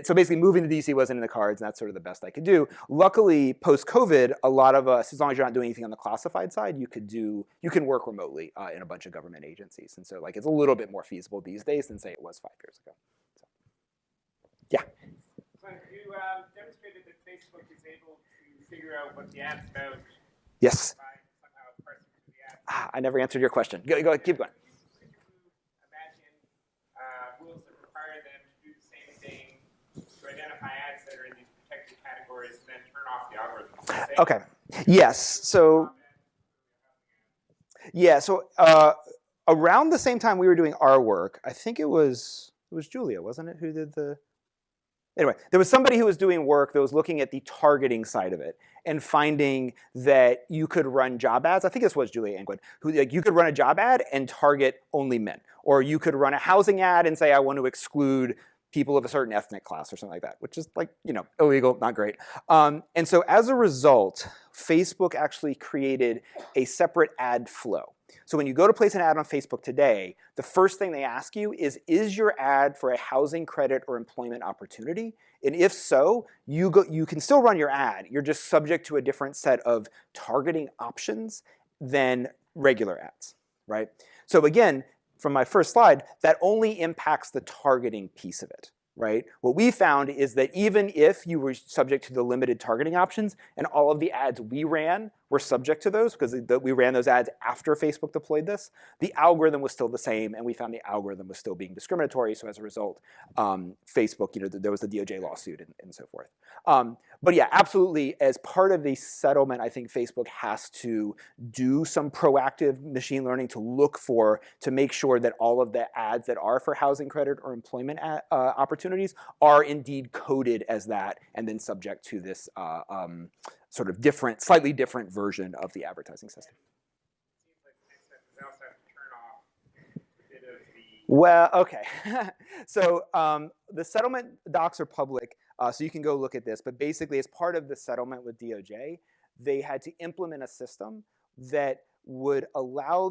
so basically moving to DC wasn't in the cards, and that's sort of the best I could do. Luckily, post-COVID, a lot of us, as long as you're not doing anything on the classified side, you can work remotely in a bunch of government agencies. And so, like, it's a little bit more feasible these days than, say, it was 5 years ago. So, yeah. So you demonstrated that Facebook is able to figure out what the ad's about. Yes. By somehow parsing through the ad. I never answered your question. Go, keep going. Could you imagine rules that require them to do the same thing to identify ads that are in these protected categories and then turn off the algorithm? Okay. Yes. So. Yeah. So around the same time we were doing our work, I think it was Julia, wasn't it, who did the. Anyway, there was somebody who was doing work that was looking at the targeting side of it and finding that you could run job ads. I think this was Julia Angwin, who, like, you could run a job ad and target only men. Or you could run a housing ad and say, I want to exclude people of a certain ethnic class or something like that, which is, like, illegal, not great. And so as a result, Facebook actually created a separate ad flow. So when you go to place an ad on Facebook today, the first thing they ask you is your ad for a housing credit or employment opportunity? And if so, you can still run your ad. You're just subject to a different set of targeting options than regular ads, right? So again, from my first slide, that only impacts the targeting piece of it, right? What we found is that even if you were subject to the limited targeting options, and all of the ads we ran were subject to those, because we ran those ads after Facebook deployed this, the algorithm was still the same, and we found the algorithm was still being discriminatory. So as a result, Facebook, there was the DOJ lawsuit and so forth. But yeah, absolutely, as part of the settlement, I think Facebook has to do some proactive machine learning to make sure that all of the ads that are for housing credit or employment opportunities are indeed coded as that, and then subject to this sort of slightly different version of the advertising system. Well, okay. So the settlement docs are public, so you can go look at this. But basically, as part of the settlement with DOJ, they had to implement a system that would allow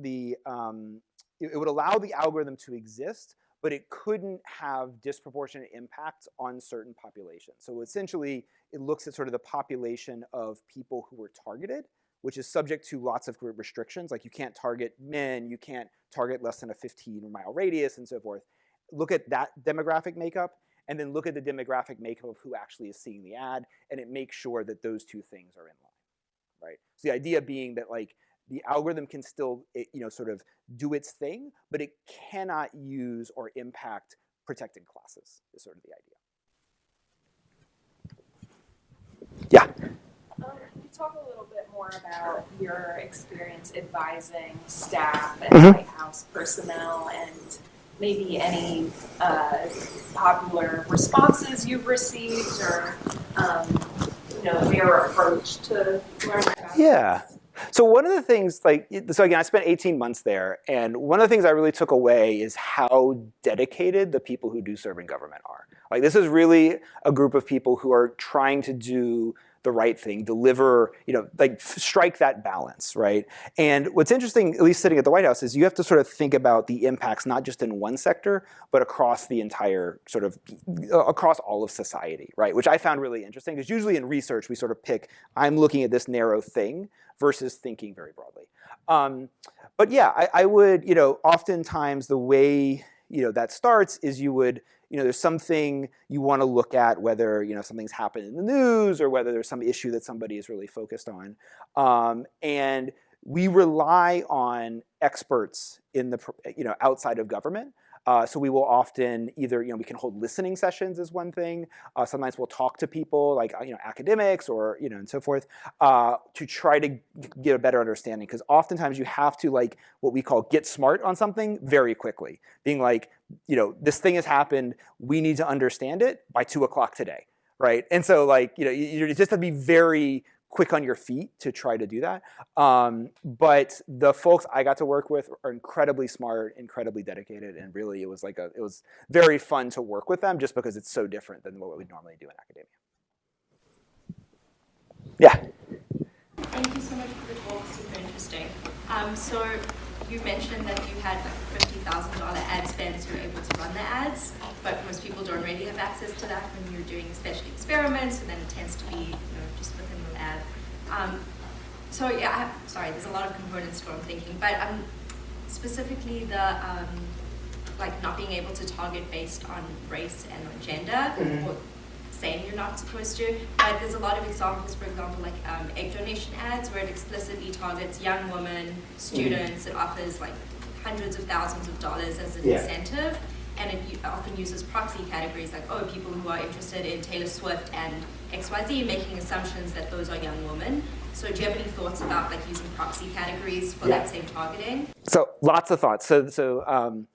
it would allow the algorithm to exist, but it couldn't have disproportionate impacts on certain populations. So essentially, it looks at sort of the population of people who were targeted, which is subject to lots of restrictions. Like you can't target men, you can't target less than a 15-mile radius, and so forth. Look at that demographic makeup, and then look at the demographic makeup of who actually is seeing the ad, and it makes sure that those two things are in line, right? So the idea being that like the algorithm can still, sort of do its thing, but it cannot use or impact protected classes, is sort of the idea. Yeah? Can you talk a little bit more about your experience advising staff and White House personnel, and maybe any popular responses you've received, or their approach to learning about Yeah. So one of the things, so again, I spent 18 months there, and one of the things I really took away is how dedicated the people who do serve in government are. Like, this is really a group of people who are trying to do the right thing, deliver, strike that balance, right? And what's interesting, at least sitting at the White House, is you have to sort of think about the impacts not just in one sector, but across the entire across all of society, right? Which I found really interesting, because usually in research we sort of pick, I'm looking at this narrow thing versus thinking very broadly. But yeah, I would, oftentimes the way, that starts is you would, there's something you want to look at, whether, something's happened in the news or whether there's some issue that somebody is really focused on. And we rely on experts in the, outside of government. So we will often either, we can hold listening sessions is one thing. Sometimes we'll talk to people like, academics or, and so forth, to try to get a better understanding. Because oftentimes you have to, what we call get smart on something very quickly. Being like, this thing has happened, we need to understand it by 2 o'clock today, right? And so you just have to be very quick on your feet to try to do that. But the folks I got to work with are incredibly smart, incredibly dedicated, and really it was very fun to work with them just because it's so different than what we normally do in academia. Yeah? Thank you so much for the talk, super interesting. So you mentioned that you had $50,000 ad spend, so you're able to run the ads, but most people don't really have access to that when you're doing especially experiments, and then it tends to be just within the ad. So yeah, sorry, there's a lot of components to what I'm thinking, but specifically the not being able to target based on race and on gender, or saying you're not supposed to, but there's a lot of examples, for example, like egg donation ads where it explicitly targets young women, students, it offers hundreds of thousands of dollars as an incentive, and it often uses proxy categories like, people who are interested in Taylor Swift and XYZ, making assumptions that those are young women. So do you have any thoughts about using proxy categories for that same targeting? So lots of thoughts. So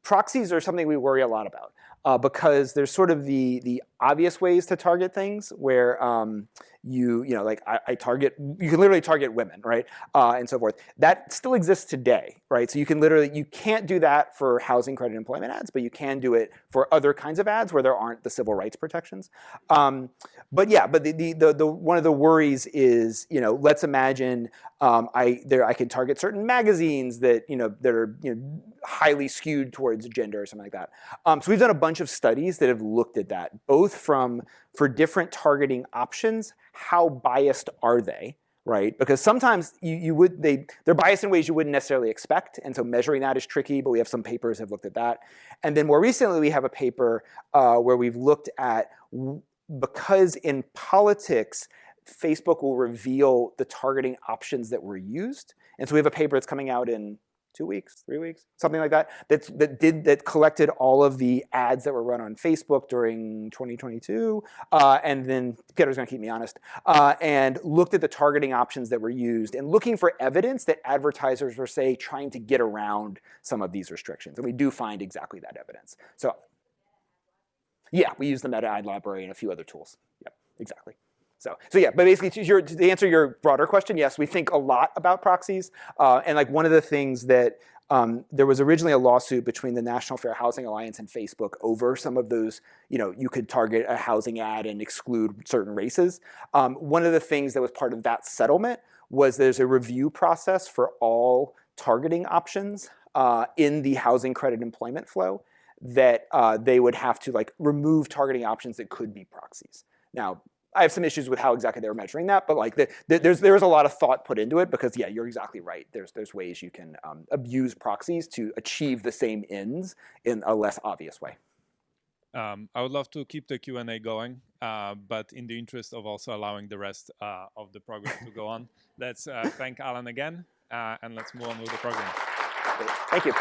proxies are something we worry a lot about. Because there's sort of the obvious ways to target things where I target, you can literally target women, right? And so forth. That still exists today, right? So you can't do that for housing credit employment ads, but you can do it for other kinds of ads where there aren't the civil rights protections. But the one of the worries is, let's imagine I can target certain magazines that are highly skewed towards gender or something like that. So we've done a bunch of studies that have looked at that, both for different targeting options, how biased are they, right? Because sometimes they're biased in ways you wouldn't necessarily expect, and so measuring that is tricky, but we have some papers that have looked at that. And then more recently, we have a paper where we've looked at, because in politics, Facebook will reveal the targeting options that were used. And so we have a paper that's coming out in 2 weeks, 3 weeks, something like that, that collected all of the ads that were run on Facebook during 2022, and then Peter's going to keep me honest, and looked at the targeting options that were used and looking for evidence that advertisers were, say, trying to get around some of these restrictions. And we do find exactly that evidence. So yeah, we use the Meta Ad Library and a few other tools. Yep, exactly. So yeah, but basically to answer your broader question, yes, we think a lot about proxies. And one of the things that there was originally a lawsuit between the National Fair Housing Alliance and Facebook over some of those, you could target a housing ad and exclude certain races. One of the things that was part of that settlement was there's a review process for all targeting options in the housing credit employment flow, that they would have to like remove targeting options that could be proxies. Now, I have some issues with how exactly they were measuring that, but like there's a lot of thought put into it, because yeah, you're exactly right. There's ways you can abuse proxies to achieve the same ends in a less obvious way. I would love to keep the Q&A going, but in the interest of also allowing the rest of the program to go on, let's thank Alan again, and let's move on with the program. Thank you.